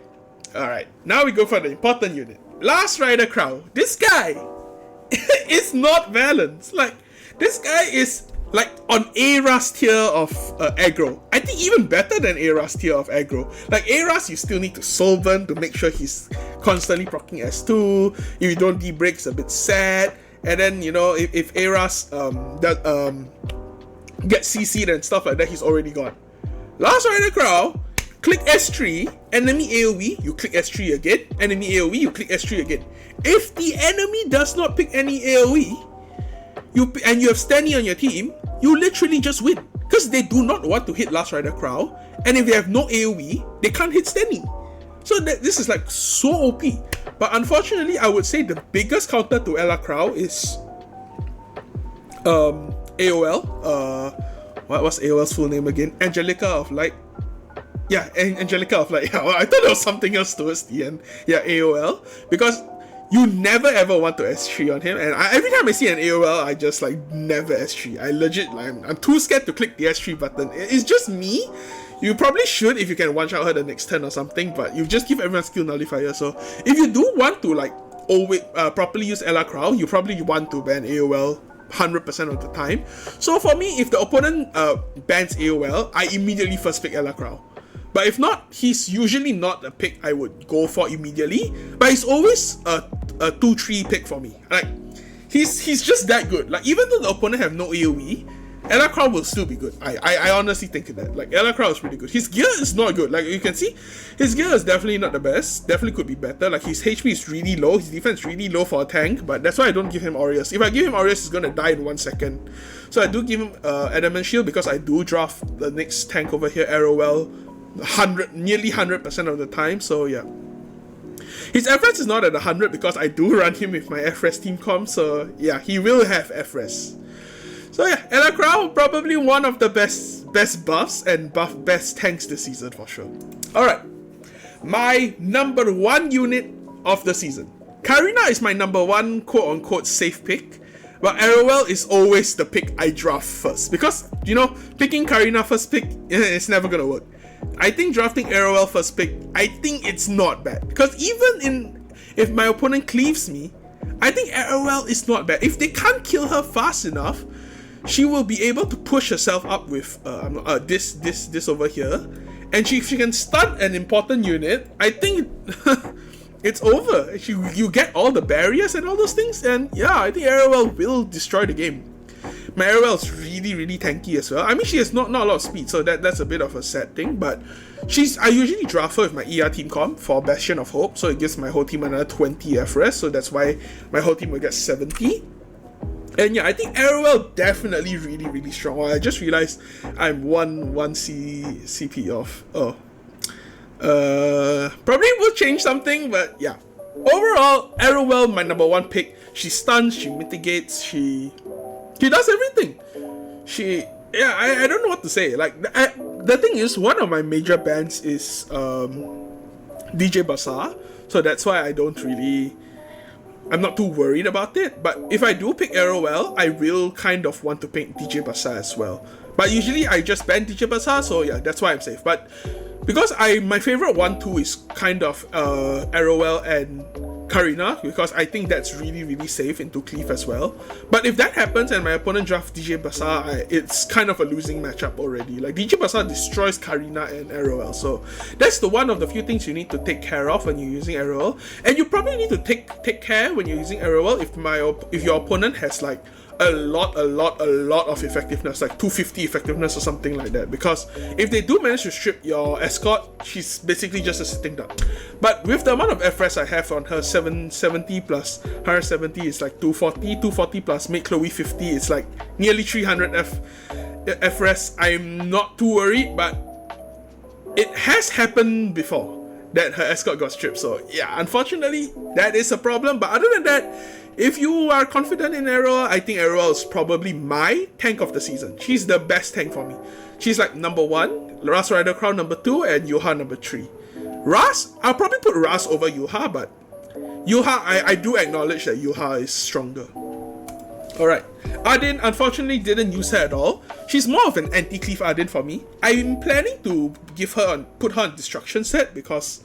alright. Now we go for the important unit. Last Rider Crow. This guy is not balanced. Like, this guy is like on Aras tier of aggro. I think even better than Aras tier of aggro. Like, Aras, you still need to Solvent to make sure he's constantly proccing S2. If you don't D-break, it's a bit sad. And then, you know, if Aras gets CC'd and stuff like that, he's already gone. Last Rider Crow, click S3, enemy AoE, you click S3 again. Enemy AoE, you click S3 again. If the enemy does not pick any AoE, and you have Stanny on your team, you literally just win. Because they do not want to hit Last Rider Crow, and if they have no AoE, they can't hit Stanny. So this is like so OP. But unfortunately, I would say the biggest counter to Ella Crow is AOL. What was AOL's full name again? Angelica of Light. Yeah, Angelica of Light. Yeah, I thought there was something else towards the end. Yeah, AOL. Because you never ever want to S3 on him, and every time I see an AOL, I just like never S3. I legit, like, I'm too scared to click the S3 button. It's just me. You probably should if you can one-shot her the next turn or something, but you just give everyone skill nullifier. So if you do want to like always properly use Ella Crow, you probably want to ban AOL 100% of the time. So for me, if the opponent bans AOL, I immediately first pick Ella Crow. But if not, he's usually not a pick I would go for immediately. But he's always a 2-3 pick for me. Like, he's just that good. Like, even though the opponent have no AoE, Ella Crow will still be good. I honestly think that. Like, Ella Crow is really good. His gear is not good. Like, you can see, his gear is definitely not the best. Definitely could be better. Like, his HP is really low. His defense is really low for a tank. But that's why I don't give him Aureus. If I give him Aureus, he's gonna die in 1 second. So I do give him Adamant Shield because I do draft the next tank over here, Arowell, nearly 100% of the time. So yeah. His FRES is not at 100 because I do run him with my FRES team com. So yeah, he will have FRES. So yeah, Ella Crow, probably one of the best buffs and best tanks this season for sure. Alright, my number 1 unit of the season. Karina is my number 1 quote-unquote safe pick, but Arowell is always the pick I draft first. Because, you know, picking Karina first pick, it's never gonna work. I think drafting Arowell first pick, I think it's not bad. Because even if my opponent cleaves me, I think Arowell is not bad. If they can't kill her fast enough, she will be able to push herself up with this over here, And if she can stun an important unit, I think it's over. You get all the barriers and all those things, and yeah, I think Arowell will destroy the game. My Arowell is really, really tanky as well. I mean, she has not a lot of speed, so that's a bit of a sad thing, but I usually draft her with my ER team comp for Bastion of Hope, so it gives my whole team another 20 FRS, so that's why my whole team will get 70. And yeah, I think Arowell definitely really, really strong. Well, I just realized I'm one CP off. Oh. Probably will change something, but yeah. Overall, Arowell, my number one pick. She stuns, she mitigates, she does everything. I don't know what to say. Like, the thing is, one of my major bans is DJ Bazaar, so that's why I'm not too worried about it. But if I do pick Arowell, I will kind of want to pick DJ Bazaar as well. But usually I just ban DJ Bazaar, so yeah, that's why I'm safe. But because my favorite 1-2 is kind of Arowell and Karina, because I think that's really, really safe into Cleave as well. But if that happens and my opponent drafts DJ Bazaar, it's kind of a losing matchup already. Like, DJ Bazaar destroys Karina and Arowell, so that's one of the few things you need to take care of when you're using Arowell. And you probably need to take care when you're using Arowell if your opponent has like a lot of effectiveness, like 250 effectiveness or something like that, because if they do manage to strip your escort, she's basically just a sitting duck. But with the amount of FRS I have on her, 770 plus 170 is like 240 plus make Chloe 50, it's like nearly 300 FRS. I'm not too worried, but it has happened before that her escort got stripped, so yeah, unfortunately that is a problem. But other than that, if you are confident in Arowell, I think Arowell is probably my tank of the season. She's the best tank for me. She's like number 1, Ras Rider Crown number 2, and Yuha number 3. Ras, I'll probably put Ras over Yuha, but Yuha, I do acknowledge that Yuha is stronger. Alright, Ardyn unfortunately didn't use her at all. She's more of an anti-cleave Ardyn for me. I'm planning to put her on Destruction set, because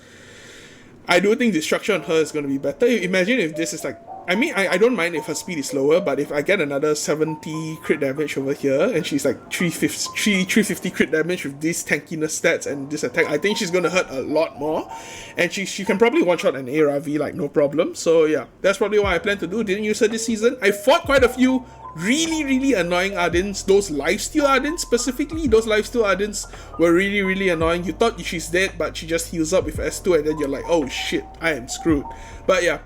I do think Destruction on her is going to be better. Imagine if this is like, I mean, I don't mind if her speed is lower, but if I get another 70 crit damage over here, and she's like 350 crit damage with these tankiness stats and this attack, I think she's gonna hurt a lot more. And she can probably one-shot an ARV like no problem. So yeah, that's probably what I plan to do. Didn't use her this season. I fought quite a few really annoying Ardyns, those lifesteal Ardyns specifically. Those lifesteal Ardyns were really annoying. You thought she's dead, but she just heals up with S2, and then you're like, oh shit, I am screwed. But yeah,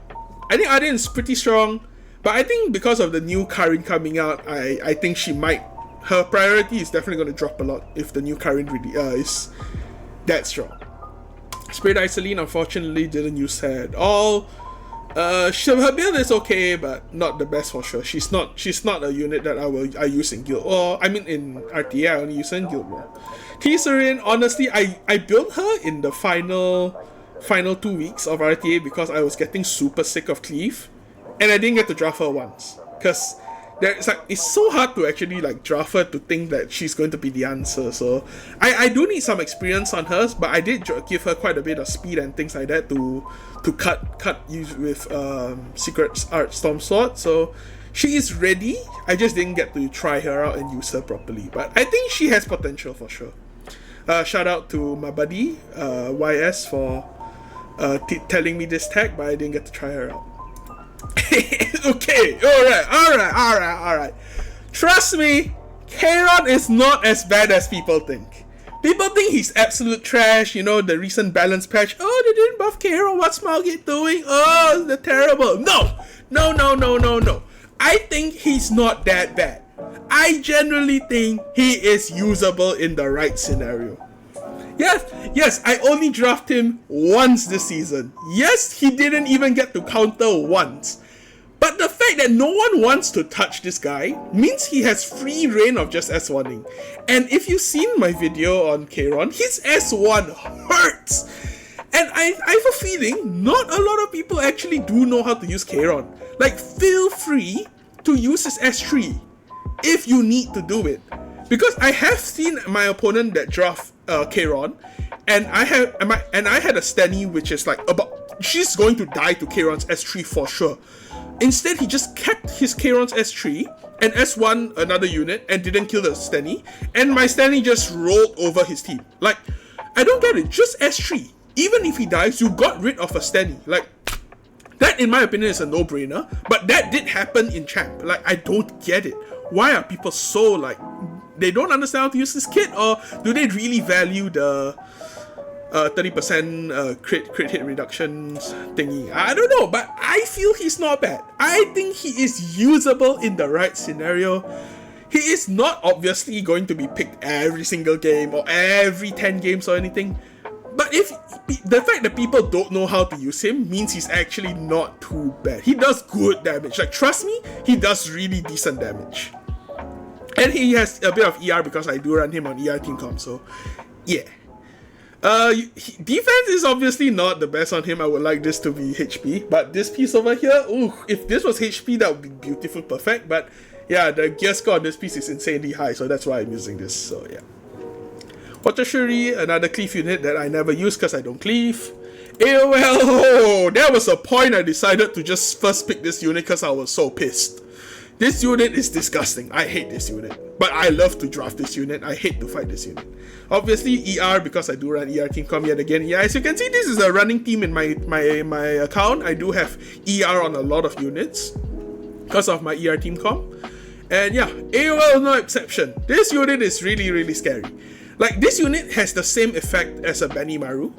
I think Ardyn is pretty strong, but I think because of the new Karin coming out, I think her priority is definitely going to drop a lot if the new Karin really is that strong. Spirit Isoline unfortunately didn't use her at all. Her build is okay, but not the best for sure. She's not a unit that I use in Guild, or I mean in RTA I only use her in Guild War. T-Serin, honestly, I built her in the final 2 weeks of RTA because I was getting super sick of Cleave, and I didn't get to draft her once, because it's so hard to actually like draft her to think that she's going to be the answer. So I do need some experience on hers, but I did give her quite a bit of speed and things like that to cut use with Secret Art Storm Sword. So she is ready. I just didn't get to try her out and use her properly, but I think she has potential for sure. Shout out to my buddy YS for telling me this tag, but I didn't get to try her out. Okay, alright. Trust me, Kairon is not as bad as people think. People think he's absolute trash, you know, the recent balance patch. Oh, they didn't buff Kairon, what's Smilegate doing? Oh, they're terrible. No. I think he's not that bad. I generally think he is usable in the right scenario. Yes, I only drafted him once this season. Yes, he didn't even get to counter once. But the fact that no one wants to touch this guy means he has free reign of just S1ing. And if you've seen my video on Kairon, his S1 hurts. And I have a feeling not a lot of people actually do know how to use Kairon. Like, feel free to use his S3 if you need to do it. Because I have seen my opponent that draft Kairon, and I had a Stanny which is like she's going to die to Kairon's S3 for sure. Instead, he just kept his Kairon's S3 and S1 another unit and didn't kill the Stanny, and my Stanny just rolled over his team. Like, I don't get it. Just S3. Even if he dies, you got rid of a Stenny. Like, that in my opinion is a no-brainer. But that did happen in Champ. Like, I don't get it. Why are people so like, they don't understand how to use this kit, or do they really value the 30% crit hit reductions thingy? I don't know, but I feel he's not bad. I think he is usable in the right scenario. He is not obviously going to be picked every single game or every 10 games or anything. But if the fact that people don't know how to use him means he's actually not too bad. He does good damage. Like, trust me, he does really decent damage. And he has a bit of ER because I do run him on ER team comp, so yeah. Defense is obviously not the best on him. I would like this to be HP, but this piece over here, ooh, if this was HP, that would be beautiful, perfect. But yeah, the gear score on this piece is insanely high, so that's why I'm using this. So yeah. Water Shuri, another cleave unit that I never use because I don't cleave. AOL, oh, there was a point I decided to just first pick this unit because I was so pissed. This unit is disgusting. I hate this unit. But I love to draft this unit. I hate to fight this unit. Obviously, ER because I do run ER team com yet again. Yeah, as you can see, this is a running team in my account. I do have ER on a lot of units because of my ER team com. And yeah, AOL is no exception. This unit is really, really scary. Like, this unit has the same effect as a Benny Maru,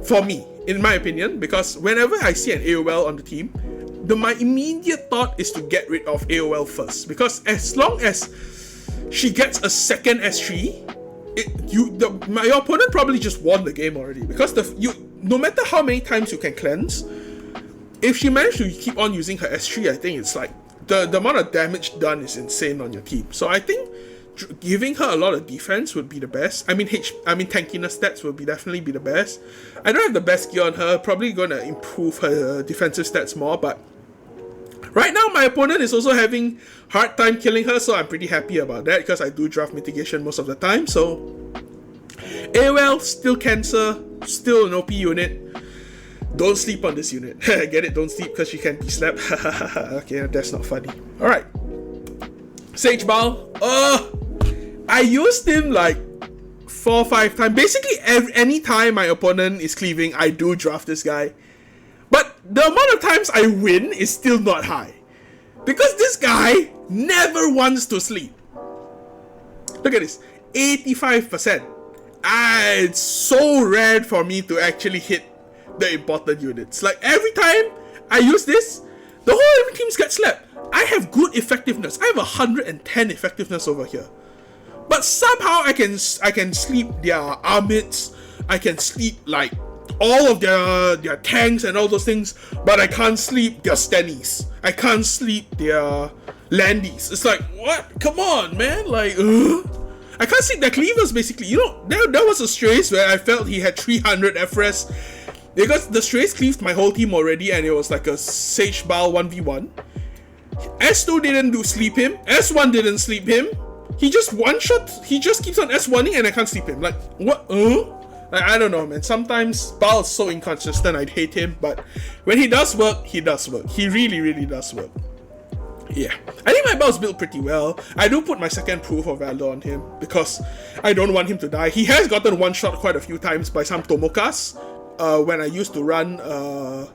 for me, in my opinion, because whenever I see an AOL on the team, my immediate thought is to get rid of AOL first, because as long as she gets a second S3, my opponent probably just won the game already, because no matter how many times you can cleanse, if she managed to keep on using her S3, I think it's like the amount of damage done is insane on your team. So I think giving her a lot of defense would be the best. I mean tankiness stats would definitely be the best. I don't have the best gear on her, probably gonna improve her defensive stats more, but right now my opponent is also having hard time killing her, so I'm pretty happy about that because I do draft mitigation most of the time. So AOL, still cancer, still an OP unit. Don't sleep on this unit. Get it? Don't sleep because she can't be slapped. Okay, that's not funny. Alright. Sage Bal. I used him like 4 or 5 times. Basically, any time my opponent is cleaving, I do draft this guy. But the amount of times I win is still not high. Because this guy never wants to sleep. Look at this. 85%. It's so rare for me to actually hit the important units. Like, every time I use this, the whole enemy teams get slapped. I have good effectiveness. I have 110 effectiveness over here. But somehow I can sleep their armids. I can sleep like all of their tanks and all those things, but I can't sleep their stennies. I can't sleep their landies. It's like, what? Come on, man. Like, I can't sleep their cleavers, basically. You know, there was a Strays where I felt he had 300 FRES because the Strays cleaved my whole team already, and it was like a Sage Bal 1v1. S2 didn't sleep him. S1 didn't sleep him. He just one-shot. He just keeps on S1ing and I can't sleep him. Like, what? Like, I don't know, man. Sometimes Bal is so inconsistent, I'd hate him. But when he does work, he does work. He really, really does work. Yeah. I think my Bal's built pretty well. I do put my second proof of valor on him because I don't want him to die. He has gotten one-shot quite a few times by some Tomokas when I used to run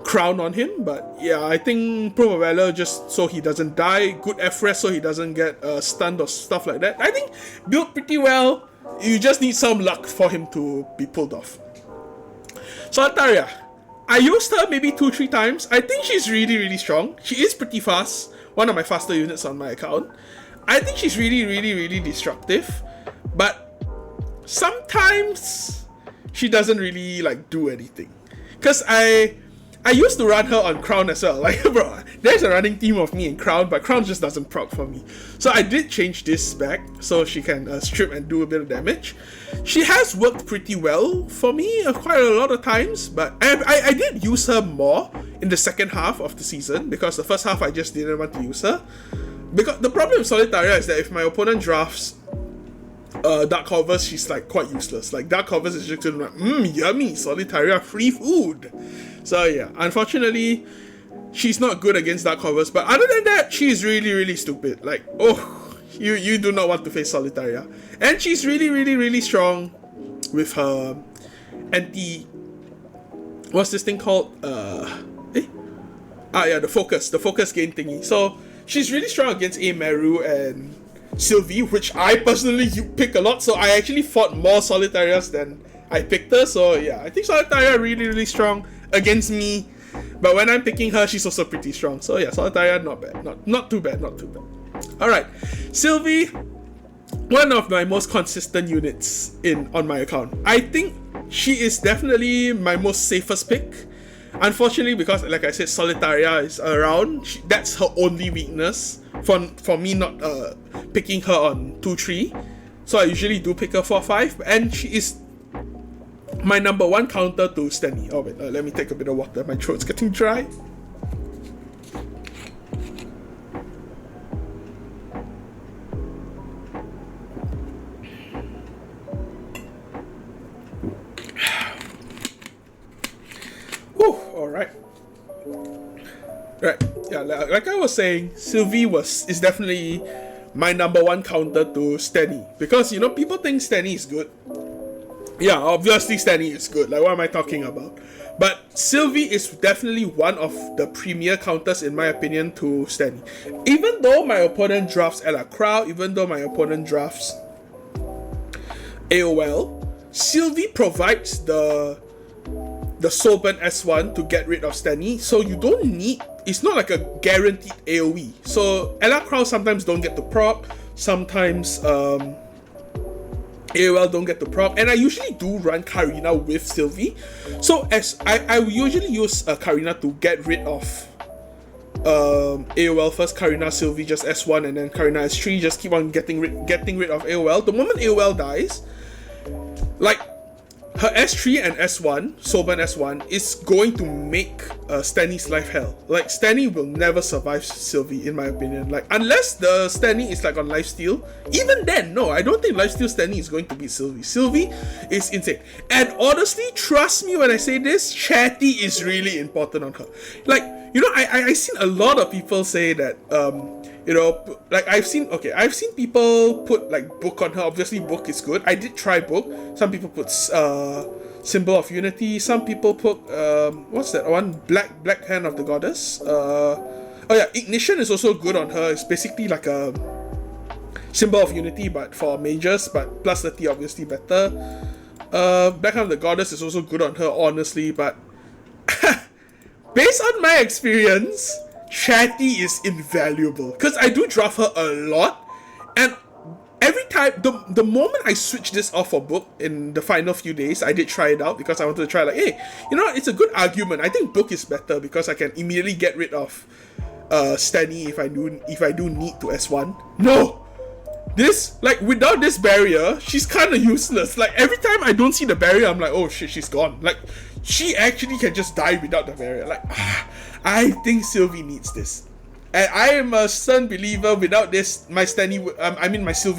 Crown on him, but yeah, I think proof of valor just so he doesn't die, good FRES so he doesn't get stunned or stuff like that. I think built pretty well. You just need some luck for him to be pulled off. Solitaria, I used her maybe 2-3 times. I think she's really, really strong. She is pretty fast, one of my faster units on my account. I think she's really, really, really destructive, but sometimes she doesn't really like do anything. Cause I used to run her on Crown as well. Like, bro, there's a running team of me in Crown, but Crown just doesn't proc for me. So I did change this back so she can strip and do a bit of damage. She has worked pretty well for me quite a lot of times, but I did use her more in the second half of the season because the first half I just didn't want to use her. Because the problem with Solitaria is that if my opponent drafts Dark Covers, she's like quite useless. Like, Dark Covers is just like, yummy, Solitaria, free food. So yeah, unfortunately, she's not good against Dark Covers, but other than that, she's really, really stupid. Like, oh, you do not want to face Solitaria. And she's really, really, really strong. her what's this thing called? The focus gain thingy. So she's really strong against Maru and Sylvie, which I personally pick a lot. So I actually fought more Solitarias than I picked her. So yeah, I think Solitaria really, really strong against me. But when I'm picking her, she's also pretty strong. So yeah, Solitaria not bad. Not too bad. Alright. Sylvie, one of my most consistent units on my account. I think she is definitely my most safest pick. Unfortunately, because like I said, Solitaria is around. That's her only weakness for me not picking her on 2-3. So I usually do pick her 4-5, and she is my number one counter to Stanny. Oh wait, let me take a bit of water. My throat's getting dry. Alright. Right. Yeah, like I was saying, Sylvie is definitely my number one counter to Stanny. Because, you know, people think Stanny is good. Yeah, obviously Stanny is good. Like, what am I talking about? But Sylvie is definitely one of the premier counters, in my opinion, to Stanny. Even though my opponent drafts Ella Crow, even though my opponent drafts AOL, Sylvie provides the Soulburn S1 to get rid of Stanny, so you don't need, it's not like a guaranteed AoE. So Ella Crow sometimes don't get the prop, sometimes AOL don't get the prop, and I usually do run Karina with Sylvie. So as I usually use Karina to get rid of AOL first, Karina, Sylvie just S1, and then Karina S3, just keep on getting rid of AOL. The moment AOL dies, like, her S3 and S1, Soulburn S1, is going to make Stanny's life hell. Like, Stanny will never survive Sylvie, in my opinion. Like, unless the Stanny is like on lifesteal, even then, no, I don't think lifesteal Stanny is going to beat Sylvie. Sylvie is insane. And honestly, trust me when I say this, Chatty is really important on her. Like, you know, I've seen a lot of people say that, you know, like I've seen people put like Book on her. Obviously, Book is good. I did try Book. Some people put Symbol of Unity. Some people put what's that one? Black Hand of the Goddess. Oh yeah, Ignition is also good on her. It's basically like a Symbol of Unity, but for mages. But plus 30 obviously better. Black Hand of the Goddess is also good on her, honestly. But based on my experience, Chatty is invaluable, because I do draft her a lot, and every time, the moment I switch this off for Book in the final few days, I did try it out because I wanted to try, like, hey, you know what, it's a good argument. I think Book is better because I can immediately get rid of Stanny if I do need to S1. No! This, like, without this barrier, she's kind of useless. Like, every time I don't see the barrier, I'm like, oh shit, she's gone. Like, she actually can just die without the barrier. Like, I think Sylvie needs this. And I am a stern believer, without this, my Sylvie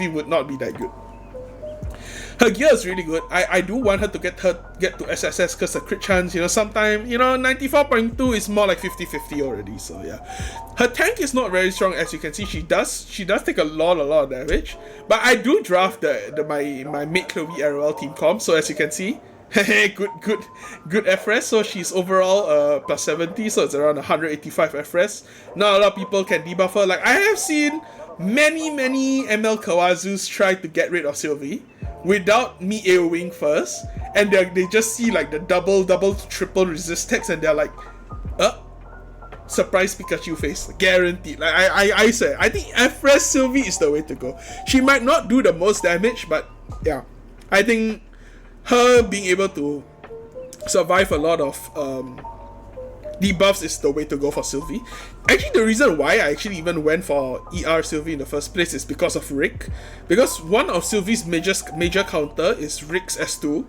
would not be that good. Her gear is really good. I do want her to get to SSS, because the crit chance, you know, sometimes, you know, 94.2 is more like 50-50 already, so yeah. Her tank is not very strong, as you can see. She does take a lot of damage. But I do draft my mid Chloe Arowell team comp, so as you can see, good FRS. So she's overall plus 70, so it's around 185 FRS. Not a lot of people can debuff her. Like, I have seen many ML Kawazus try to get rid of Sylvie without me AoEing first, and they just see like the double, triple resist text, and they're like, surprise Pikachu face, guaranteed. Like I said, I think FRS Sylvie is the way to go. She might not do the most damage, but yeah, I think her being able to survive a lot of debuffs is the way to go for Sylvie. Actually, the reason why I actually even went for ER Sylvie in the first place is because of Rick. Because one of Sylvie's major counter is Rick's S2.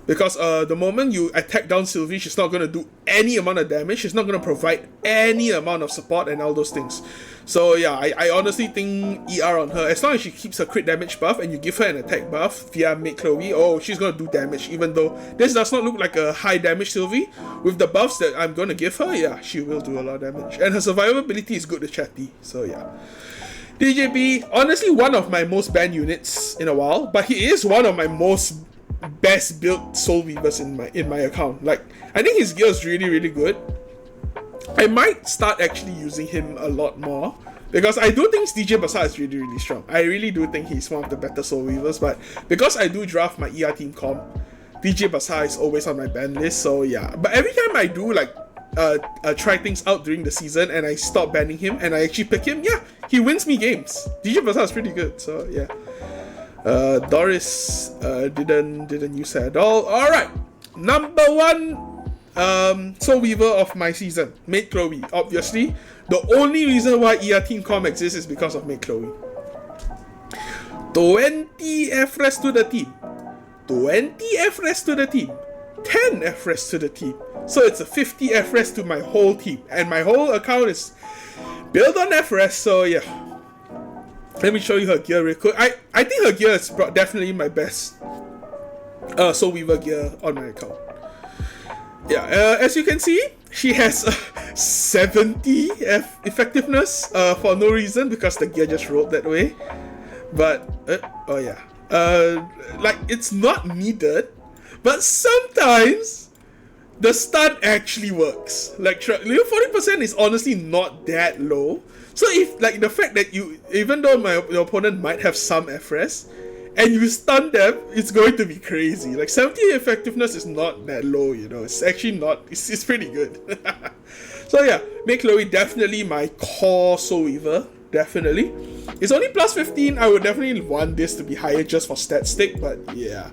Because the moment you attack down Sylvie, she's not going to do any amount of damage. She's not going to provide any amount of support and all those things. So yeah, I honestly think ER on her, as long as she keeps her crit damage buff and you give her an attack buff via Maid Chloe, oh, she's going to do damage. Even though this does not look like a high damage Sylvie, with the buffs that I'm going to give her, yeah, she will do a lot of damage. And her survivability is good to Chatty, so yeah. DJB, honestly one of my most banned units in a while, but he is one of my most best built Soul Weavers in my account. Like, I think his gear is really, really good. I might start actually using him a lot more, because I do think DJ Basar is really, really strong. I really do think he's one of the better Soul Weavers, but because I do draft my ER team comp, DJ Basar is always on my ban list, so yeah. But every time I do like try things out during the season and I stop banning him and I actually pick him, yeah, he wins me games. DJ Basar is pretty good, so yeah. Doris didn't use her at all. Alright, number 1 Soul Weaver of my season, Maid Chloe. Obviously, the only reason why ER Team Com exists is because of Maid Chloe. 20 F-Res to the team, 20 F-Res to the team, 10 F-Res to the team. So it's a 50 F-Res to my whole team, and my whole account is built on F-Res, so yeah. Let me show you her gear real quick. I think her gear is definitely my best Soul Weaver gear on my account. Yeah, as you can see, she has 70 effectiveness for no reason, because the gear just rolled that way. But, oh yeah. Like, it's not needed, but sometimes the stun actually works. Like, 40% is honestly not that low. So if, like, the fact that even though your opponent might have some F-Res, and you stun them, it's going to be crazy. Like, 70 effectiveness is not that low, you know. It's actually not, it's pretty good. So yeah, Maid Chloe, definitely my core Soul Weaver, definitely. It's only plus 15, I would definitely want this to be higher just for stat stick, but yeah.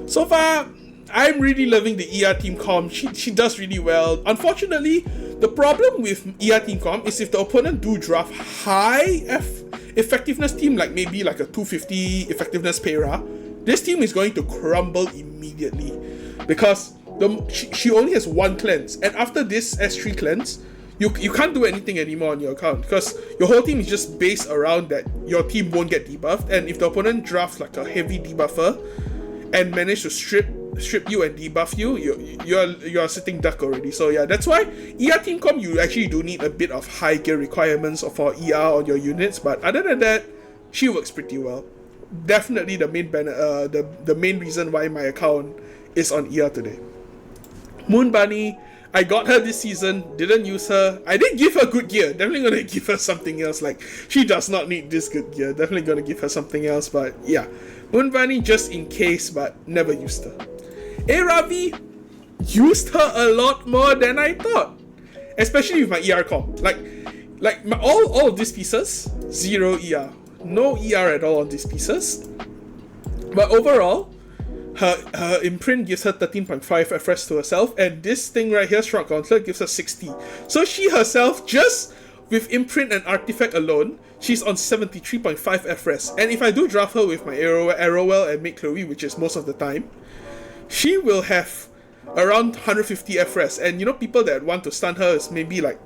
So far, I'm really loving the ER Team Com. She does really well. Unfortunately, the problem with ER Team Com is if the opponent do draft high effectiveness team, like maybe like a 250 effectiveness Pera, this team is going to crumble immediately, because she only has 1 cleanse, and after this S3 cleanse, you can't do anything anymore on your account, because your whole team is just based around that your team won't get debuffed, and if the opponent drafts like a heavy debuffer and manage to strip you and debuff you, you're sitting duck already. So yeah, that's why ER Team Com, you actually do need a bit of high gear requirements for ER on your units, but other than that, she works pretty well. Definitely the main reason why my account is on ER today. Moon Bunny, I got her this season, didn't use her. I did give her good gear, definitely gonna give her something else. Like, she does not need this good gear, definitely gonna give her something else, but yeah. Moon Bunny just in case, but never used her. Ravi, used her a lot more than I thought, especially with my ER comp. Like all of these pieces, 0 ER, no ER at all on these pieces. But overall, her imprint gives her 13.5 F-Res to herself, and this thing right here, Shrug Gauntlet, gives her 60. So she herself, just with imprint and artifact alone, she's on 73.5 F-Res. And if I do draft her with my Arowell and Maid Chloe, which is most of the time, she will have around 150 F-Res. And you know, people that want to stun her is maybe like,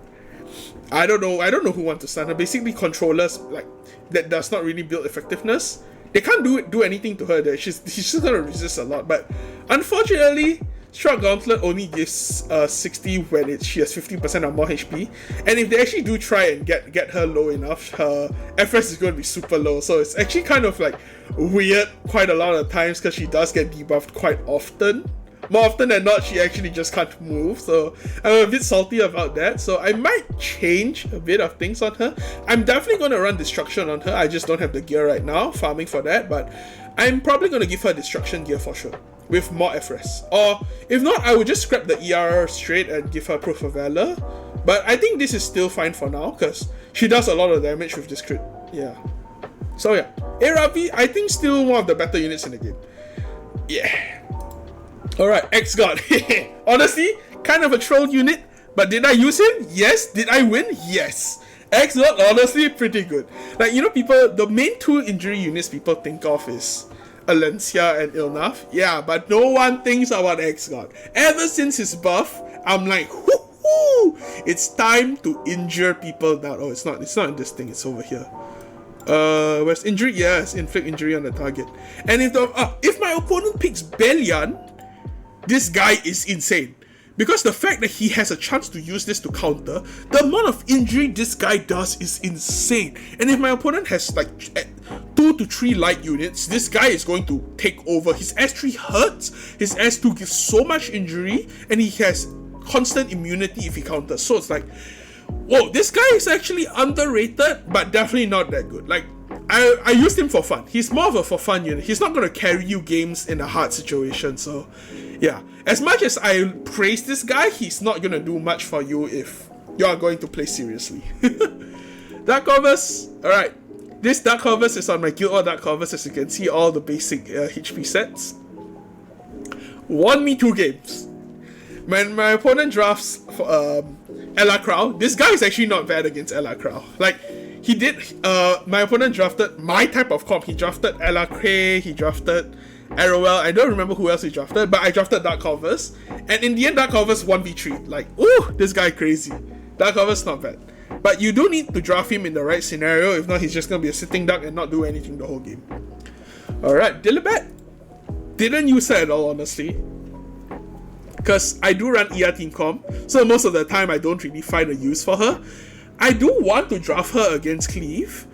I don't know who want to stun her. Basically controllers like that does not really build effectiveness. They can't do anything to her. That she's just gonna resist a lot. But unfortunately, Shrug Gauntlet only gives 60 when she has 50% or more HP. And if they actually do try and get her low enough, her F-Res is going to be super low. So it's actually kind of like weird quite a lot of times, because she does get debuffed quite often. More often than not, she actually just can't move. So I'm a bit salty about that. So I might change a bit of things on her. I'm definitely going to run Destruction on her. I just don't have the gear right now, farming for that. But I'm probably going to give her Destruction gear for sure, with more F-Res. Or if not, I would just scrap the ER straight and give her Proof of Valor. But I think this is still fine for now, because she does a lot of damage with this crit. Yeah. So yeah, Ravi, I think still one of the better units in the game. Yeah. Alright, X-God. Honestly, kind of a troll unit, but did I use him? Yes. Did I win? Yes. X-God, honestly, pretty good. Like, you know, the main 2 injury units people think of is Alencia and Ilnaf. Yeah, but no one thinks about X-God. Ever since his buff, I'm like, whoo, it's time to injure people now. Oh, it's not in this thing, it's over here. Where's injury? Yes, inflict injury on the target. And if my opponent picks Belian, this guy is insane. Because the fact that he has a chance to use this to counter, the amount of injury this guy does is insane. And if my opponent has like 2 to 3 light units, this guy is going to take over. His S3 hurts, his S2 gives so much injury, and he has constant immunity if he counters. So it's like, whoa, this guy is actually underrated, but definitely not that good. Like, I used him for fun. He's more of a for fun unit. He's not going to carry you games in a hard situation. So, yeah. As much as I praise this guy, he's not going to do much for you if you are going to play seriously. Dark Corvus. Alright. This Dark Corvus is on my Guild War Dark Corvus, as you can see, all the basic HP sets. Won me 2 games. When my opponent drafts for Ella Crow, this guy is actually not bad against Ella Crow. Like, he did, my opponent drafted my type of comp. He drafted Ella Cray, he drafted Arowell. I don't remember who else he drafted, but I drafted Dark Corvus. And in the end, Dark Corvus 1v3. Like, ooh, this guy crazy. Dark Corvus not bad. But you do need to draft him in the right scenario. If not, he's just going to be a sitting duck and not do anything the whole game. Alright, Dillabat. Didn't use her at all, honestly. Because I do run ER team comp, so most of the time I don't really find a use for her. I do want to draft her against Cleave,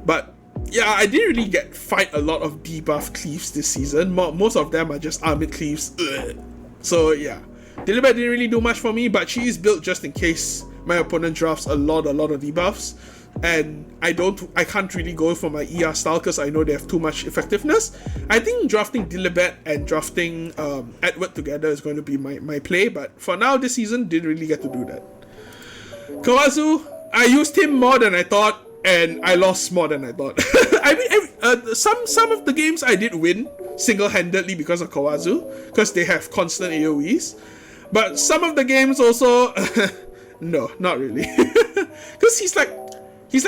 but yeah, I didn't really fight a lot of debuff Cleaves this season. Most of them are just armored Cleaves. Ugh. So yeah, Dillabat didn't really do much for me, but she is built just in case my opponent drafts a lot of debuffs. And I can't really go for my ER style because I know they have too much effectiveness. I think drafting Dillabat and drafting Edward together is going to be my play, but for now this season didn't really get to do that. Kawazu, I used him more than I thought, and I lost more than I thought. I mean, some of the games I did win single-handedly because of Kawazu, because they have constant AoEs. But some of the games also, no, not really. Because he's like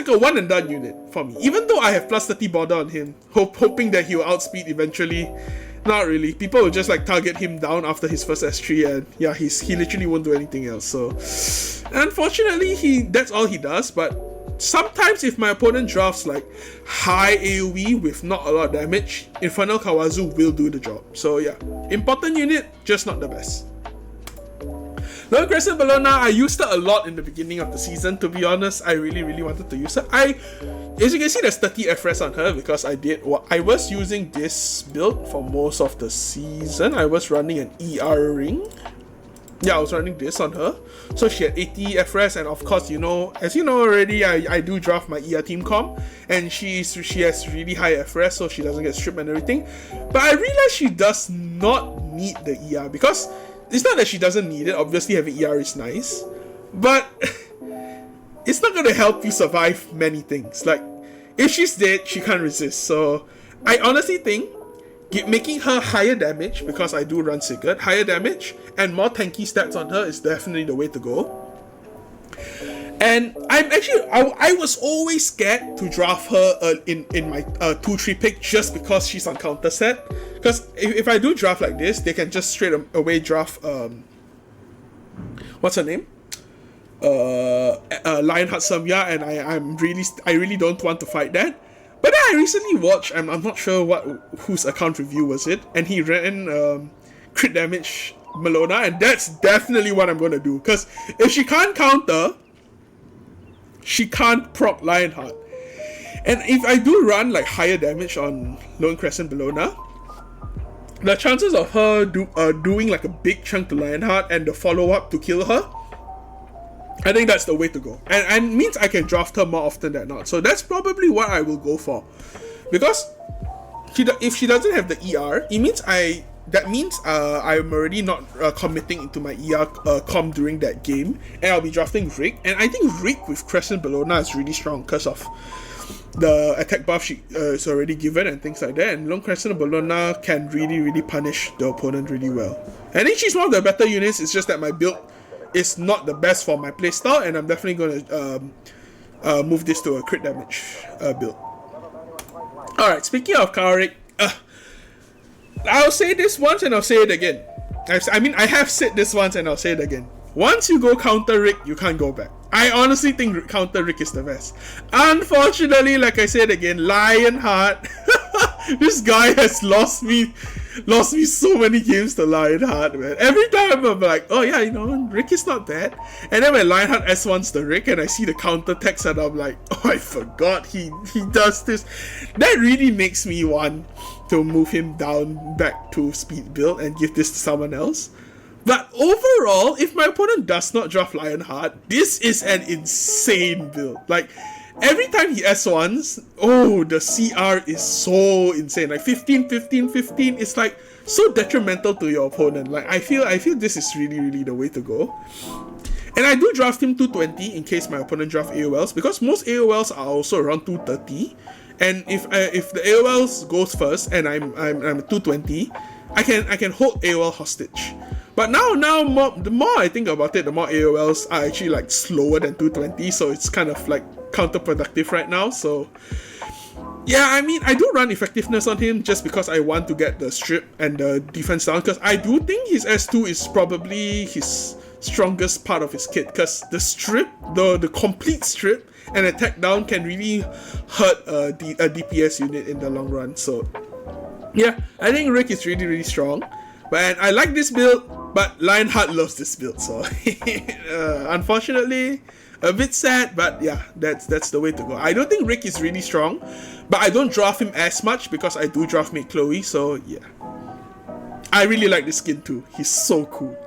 a one and done unit for me. Even though I have plus 30 border on him, hoping that he will outspeed eventually. Not really. People will just like target him down after his first S3, and yeah, he literally won't do anything else. So unfortunately, that's all he does. But sometimes if my opponent drafts like high AoE with not a lot of damage, Infernal Kawazu will do the job. So yeah, important unit, just not the best. Lone Crescent Bellona, I used her a lot in the beginning of the season, to be honest. I really wanted to use her. As you can see, there's 30 FRS on her because I was using this build for most of the season. I was running an ER ring. Yeah, I was running this on her. So she had 80 FRS, and of course, as you know already, I do draft my ER team comp, and she has really high FRS, so she doesn't get stripped and everything. But I realized she does not need the ER because it's not that she doesn't need it. Obviously, having ER is nice, but it's not going to help you survive many things. Like, if she's dead, she can't resist. So, I honestly think making her higher damage, because I do run Sigurd, higher damage and more tanky stats on her is definitely the way to go. And I was always scared to draft her in my 2-3 pick just because she's on counter set. Because if I do draft like this, they can just straight away draft what's her name? Lionheart Samya, and I really don't want to fight that. But then I recently watched, I'm not sure whose account review was it, and he ran crit damage Melona, and that's definitely what I'm gonna do. Because if she can't counter, she can't proc Lionheart. And if I do run like higher damage on Lone Crescent Bellona, the chances of her doing like a big chunk to Lionheart and the follow-up to kill her, I think that's the way to go. And means I can draft her more often than not. So that's probably what I will go for. Because if she doesn't have the ER, it means I'm already not committing into my ER comp during that game, and I'll be drafting Rick. And I think Rick with Crescent Bellona is really strong because of the attack buff she is already given and things like that. And Lone Crescent Bellona can really punish the opponent really well. I think she's one of the better units. It's just that my build is not the best for my playstyle, and I'm definitely going to move this to a crit damage build. Alright, speaking of Karik, I'll say this once and I'll say it again. I have said this once and I'll say it again. Once you go counter Rick, you can't go back. I honestly think counter Rick is the best. Unfortunately, like I said again, Lionheart, this guy has lost me. lost me so many games to Lionheart, man. Every time I'm like, oh yeah, Rick is not bad. And then when Lionheart S1's the Rick and I see the counter text and I'm like, oh, I forgot he does this. That really makes me want to move him down back to speed build and give this to someone else. But overall, if my opponent does not draft Lionheart, this is an insane build. Like, every time he S1s, the CR is so insane. Like 15, 15, 15, it's like so detrimental to your opponent. Like, I feel this is really, really the way to go. And I do draft him 220 in case my opponent draft AOLs, because most AOLs are also around 230. And if the AOLs goes first and I'm 220, I can hold AOL hostage. But now the more I think about it, the more AOLs are actually like slower than 220, so it's kind of like counterproductive right now. So yeah, I mean, I do run effectiveness on him just because I want to get the strip and the defense down, because I do think his S2 is probably his strongest part of his kit, because the strip, the complete strip and attack down can really hurt a DPS unit in the long run. So yeah, I think Rick is really, really strong. But I like this build, but Lionheart loves this build, so unfortunately, a bit sad, but yeah, that's the way to go. I don't think Rick is really strong, but I don't draft him as much because I do draft mate Chloe, so yeah. I really like this skin too, he's so cool.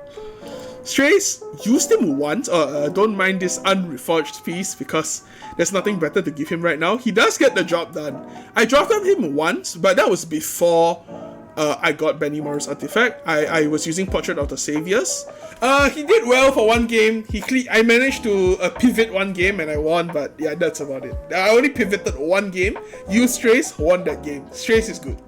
Strays, used him once, don't mind this unreforged piece because there's nothing better to give him right now. He does get the job done. I drafted him once, but that was before I got Benny Maru's artifact. I was using Portrait of the Saviors. He did well for one game. I managed to pivot one game and I won, but yeah, that's about it. I only pivoted one game, used Strays, won that game. Strays is good.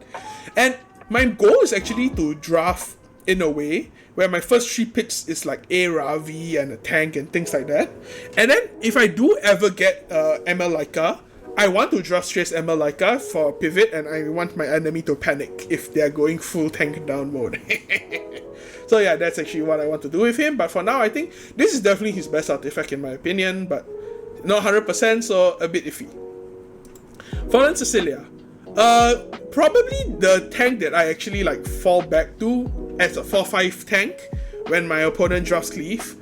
And my goal is actually to draft in a way where my first 3 picks is like a Ravi and a tank and things like that. And then if I do ever get ML Laika, I want to draft Strays ML Laika for pivot, and I want my enemy to panic if they're going full tank down mode. So yeah, that's actually what I want to do with him. But for now, I think this is definitely his best artifact in my opinion, but not 100%, so a bit iffy. Fallen Cecilia. Probably the tank that I actually like fall back to as a 4-5 tank when my opponent drafts Cleave.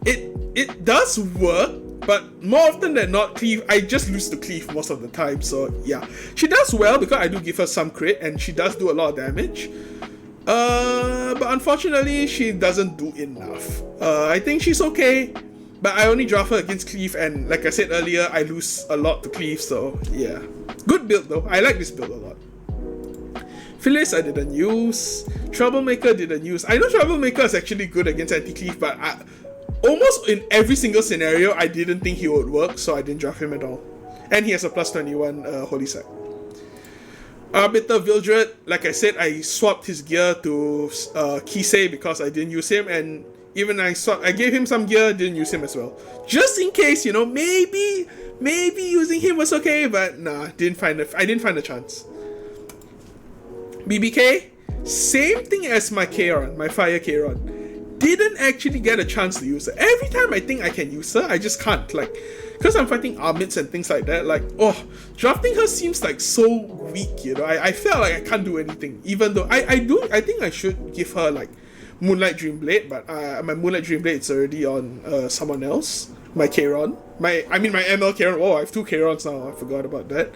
It does work, but more often than not, Cleave, I just lose to Cleave most of the time, so yeah. She does well because I do give her some crit and she does do a lot of damage. But unfortunately, she doesn't do enough. I think she's okay, but I only draft her against Cleave, and like I said earlier, I lose a lot to Cleave, so yeah. Good build though, I like this build a lot. Phyllis I didn't use, Troublemaker didn't use. I know Troublemaker is actually good against Anti-cleave, but almost in every single scenario, I didn't think he would work, so I didn't draft him at all. And he has a plus 21 Holy Sack. Arbiter Vildred, like I said, I swapped his gear to Kisei because I didn't use him, and even I gave him some gear, didn't use him as well. Just in case, you know, maybe using him was okay, but nah, I didn't find a chance. BBK, same thing as my Kayron, my Fire Kayron. Didn't actually get a chance to use her. Every time I think I can use her, I just can't. Like, because I'm fighting Armids and things like that, like, drafting her seems like so weak, you know. I felt like I can't do anything, even though I think I should give her like Moonlight Dreamblade, but my Moonlight Dreamblade is already on someone else. My Kayron. My ML Kayron. Oh, I have 2 Kayrons now. I forgot about that.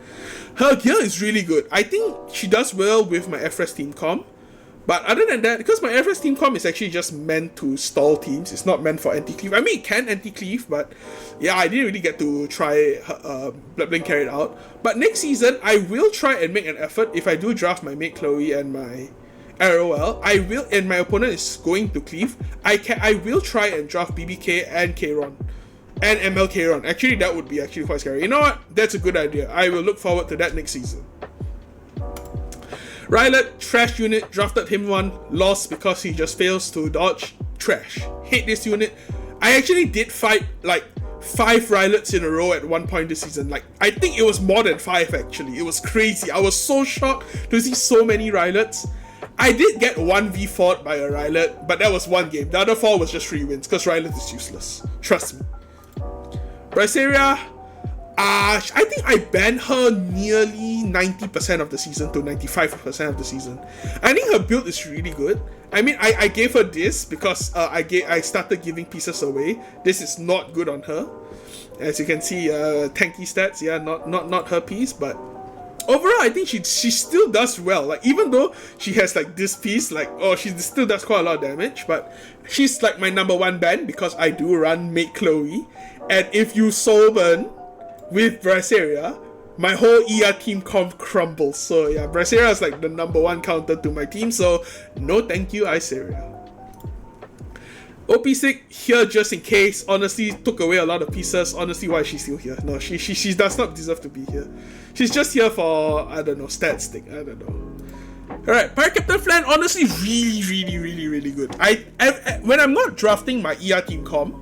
Her gear is really good. I think she does well with my FRES team comp. But other than that, because my FRES team comp is actually just meant to stall teams, it's not meant for anti-cleave. I mean, it can anti-cleave, but yeah, I didn't really get to try Bloodblink carry it out. But next season, I will try and make an effort. If I do draft my mate Chloe and my Arowell, I will, and my opponent is going to cleave, I will try and draft BBK and Kayron. And ML Kayron. Actually, that would be actually quite scary. You know what? That's a good idea. I will look forward to that next season. Rylet, trash unit, drafted him one, lost because he just fails to dodge. Trash. Hate this unit. I actually did fight like 5 Rylets in a row at one point this season. Like, I think it was more than 5 actually. It was crazy. I was so shocked to see so many Rylets. I did get 1v4'd by a Rylet, but that was one game. The other 4 was just free wins because Rylet is useless. Trust me. Bryceria, I think I banned her nearly 90% of the season to 95% of the season. I think her build is really good. I mean, I gave her this because I started giving pieces away. This is not good on her. As you can see, tanky stats, yeah, not her piece, but overall, I think she still does well. Like, even though she has like this piece, like, oh, she still does quite a lot of damage, but she's like my number one ban because I do run Make Chloe, and if you soul burn with Braceria, my whole ER team crumbles. So yeah, Braceria is like the number one counter to my team, so no thank you, Iseria. OP6 here just in case. Honestly, took away a lot of pieces. Honestly, why is she still here? No, she does not deserve to be here. She's just here for, I don't know, stat stick. I don't know. Alright, Pirate Captain Flan, honestly, really good. I when I'm not drafting my ER team comp,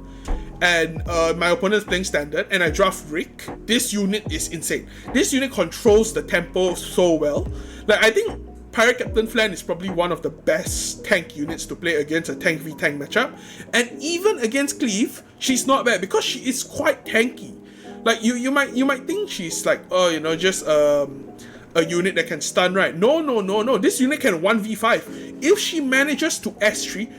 and my opponent's playing standard, and I draft Rick, this unit is insane. This unit controls the tempo so well. Like, I think Pirate Captain Flan is probably one of the best tank units to play against a tank v tank matchup, and even against Cleave, she's not bad because she is quite tanky. Like, you might think she's like, oh, you know, just a unit that can stun, right? No. This unit can 1v5. If she manages to S3,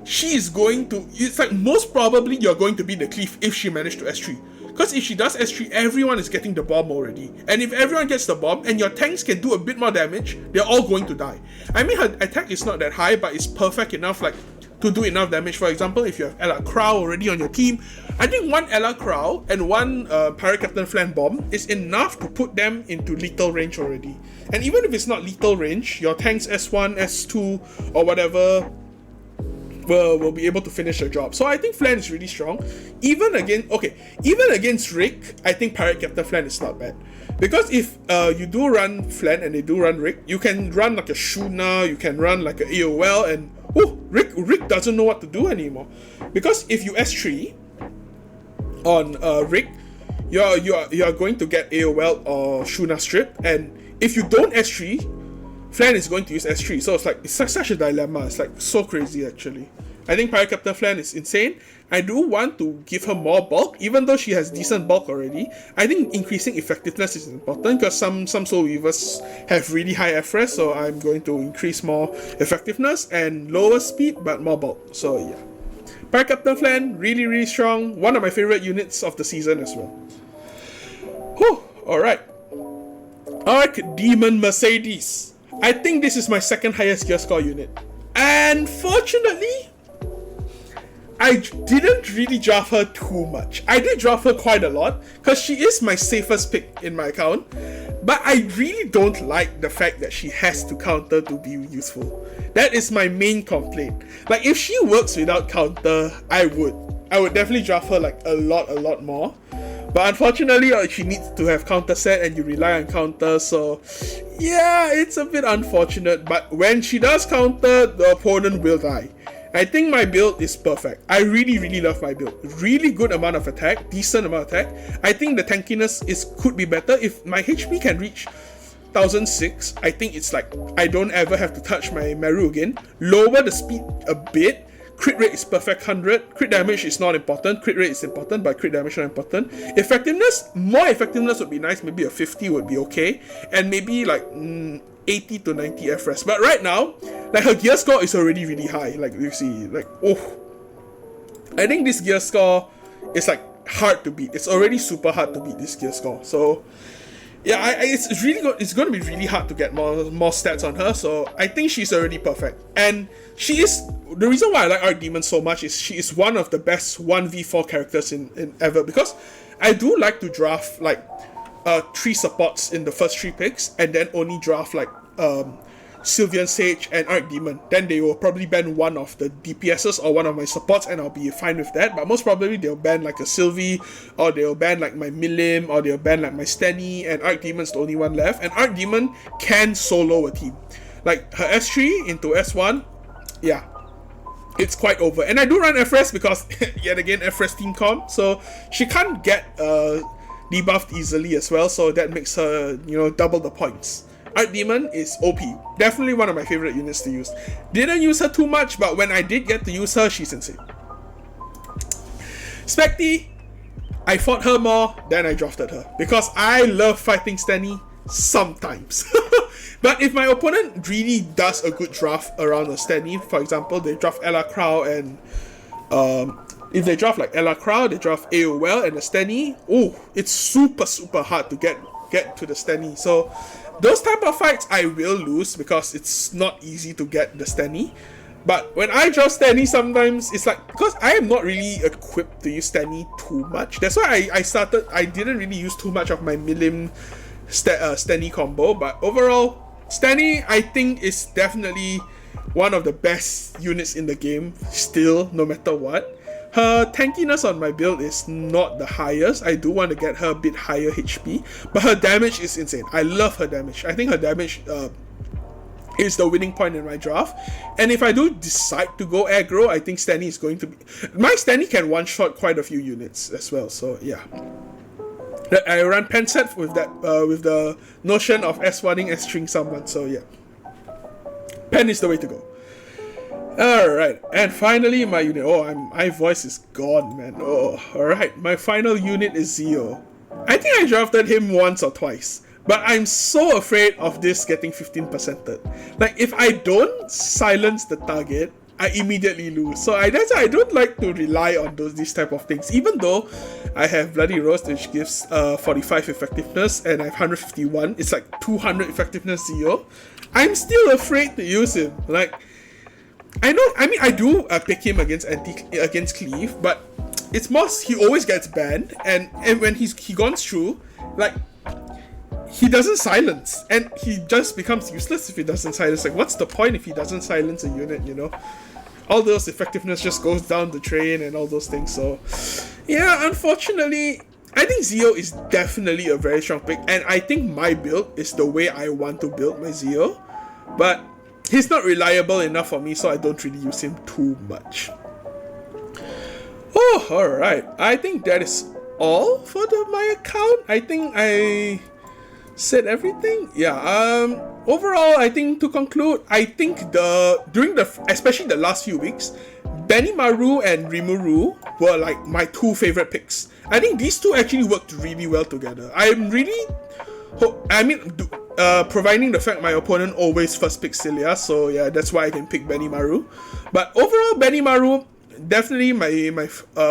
she is going to, it's like most probably you're going to be the Cleave if she managed to S3. Because if she does S3, everyone is getting the bomb already. And if everyone gets the bomb and your tanks can do a bit more damage, they're all going to die. I mean, her attack is not that high, but it's perfect enough, like, to do enough damage. For example, if you have Ella Crow already on your team, I think one Ella Crow and one Pirate Captain Flan bomb is enough to put them into lethal range already. And even if it's not lethal range, your tanks S1, S2, or whatever will be able to finish the job. So I think Flan is really strong. Even against Rick, I think Pirate Captain Flan is not bad. Because if you do run Flan and they do run Rick, you can run like a Shuna, you can run like a AOL, and Rick doesn't know what to do anymore. Because if you S3 on Rick, you are going to get AOL or Shuna strip, and if you don't S3, Flan is going to use S3, so it's such a dilemma. It's like so crazy actually. I think Pirate Captain Flan is insane. I do want to give her more bulk, even though she has decent bulk already. I think increasing effectiveness is important because some Soul Weavers have really high FRES, so I'm going to increase more effectiveness and lower speed but more bulk. So yeah. Pirate Captain Flan, really strong. One of my favorite units of the season as well. Whew, alright. Arc Demon Mercedes. I think this is my second highest gear score unit. And fortunately, I didn't really draft her too much. I did draft her quite a lot because she is my safest pick in my account. But I really don't like the fact that she has to counter to be useful. That is my main complaint. Like, if she works without counter, I would definitely draft her like a lot more. But unfortunately, she needs to have counter set and you rely on counter, so yeah, it's a bit unfortunate. But when she does counter, the opponent will die. I think my build is perfect. I really love my build. Really good amount of attack, decent amount of attack. I think the tankiness could be better. If my HP can reach 1006, I think it's like I don't ever have to touch my Maru again. Lower the speed a bit. Crit rate is perfect 100. Crit damage is not important. Crit rate is important, but crit damage not important. Effectiveness, more effectiveness would be nice. Maybe a 50 would be okay. And maybe like 80 to 90 FRES. But right now, like her gear score is already really high. Like you see, like, oh. I think this gear score is like hard to beat. It's already super hard to beat this gear score. So yeah, it's really good. It's going to be really hard to get more stats on her. So I think she's already perfect. And she is, the reason why I like Arc Demon so much is she is one of the best 1v4 characters in ever, because I do like to draft like 3 supports in the first 3 picks and then only draft like Sylvian Sage and Arc Demon. Then they will probably ban one of the DPSs or one of my supports and I'll be fine with that. But most probably they'll ban like a Sylvie, or they'll ban like my Milim, or they'll ban like my Stenny, and Arc Demon's the only one left. And Arc Demon can solo a team. Like her S3 into S1, yeah, it's quite over. And I do run FRES because yet again FRES team comp, so she can't get debuffed easily as well, so that makes her, you know, double the points. Arc Demon is OP. Definitely one of my favorite units to use. Didn't use her too much, but when I did get to use her, she's insane. Specty, I fought her more, then I drafted her. Because I love fighting Stenny sometimes. But if my opponent really does a good draft around a Stenny, for example, they draft Ella Crow and if they draft like Ella Crow, they draft AOL and a Stenny, oh, it's super hard to get to the Stenny. So those type of fights I will lose because it's not easy to get the Stenny. But when I draft Stenny, sometimes it's like, because I am not really equipped to use Stenny too much. That's why I didn't really use too much of my Milim Stenny combo. But overall, Stenny I think is definitely one of the best units in the game still, no matter what. Her tankiness on my build is not the highest. I do want to get her a bit higher HP, but her damage is insane. I love her damage. I think her damage is the winning point in my draft. And if I do decide to go aggro, I think Stenny is going to be... My Stenny can one-shot quite a few units as well, so yeah. I run pen set with that, with the notion of S1ing, S-string someone, so yeah. Pen is the way to go. Alright, and finally my unit. Oh, my voice is gone, man. Oh, alright. My final unit is Zeo. I think I drafted him once or twice, but I'm so afraid of this getting 15%ed. Like, if I don't silence the target, I immediately lose. So that's why I don't like to rely on these type of things. Even though I have Bloody Roast, which gives 45 effectiveness, and I have 151, it's like 200 effectiveness Zeo. I'm still afraid to use him. Like, I do pick him against cleave, but it's more he always gets banned, and when he goes through, like, he doesn't silence, and he just becomes useless if he doesn't silence. Like, what's the point if he doesn't silence a unit, you know? All those effectiveness just goes down the drain and all those things. So yeah, unfortunately, I think Zeo is definitely a very strong pick, and I think my build is the way I want to build my Zeo, but he's not reliable enough for me, so I don't really use him too much. Oh, alright. I think that is all for my account. I think I said everything. Yeah, overall, I think to conclude, I think especially the last few weeks, Maru and Rimuru were like my two favorite picks. I think these two actually worked really well together. I'm really providing the fact my opponent always first picks Cilia, so yeah, that's why I can pick Maru. But overall, Maru definitely my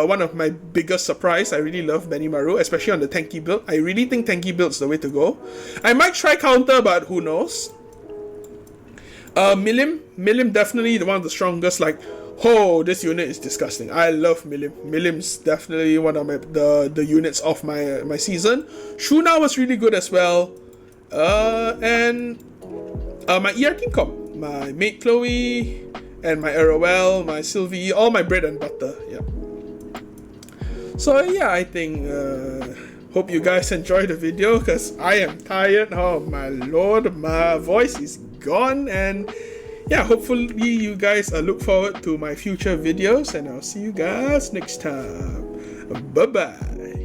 one of my biggest surprise. I really love Maru, especially on the tanky build. I really think tanky build's the way to go. I might try counter, but who knows. Milim definitely one of the strongest. Like, oh, this unit is disgusting. I love Milim. Milim's definitely one of the units of my season. Shuna was really good as well. And my ER Team Comp, my mate Chloe, and my Arowell, my Sylvie, all my bread and butter. Yeah. So yeah, I think hope you guys enjoyed the video, because I am tired. Oh my lord, my voice is gone. And yeah, hopefully you guys look forward to my future videos, and I'll see you guys next time. Bye bye.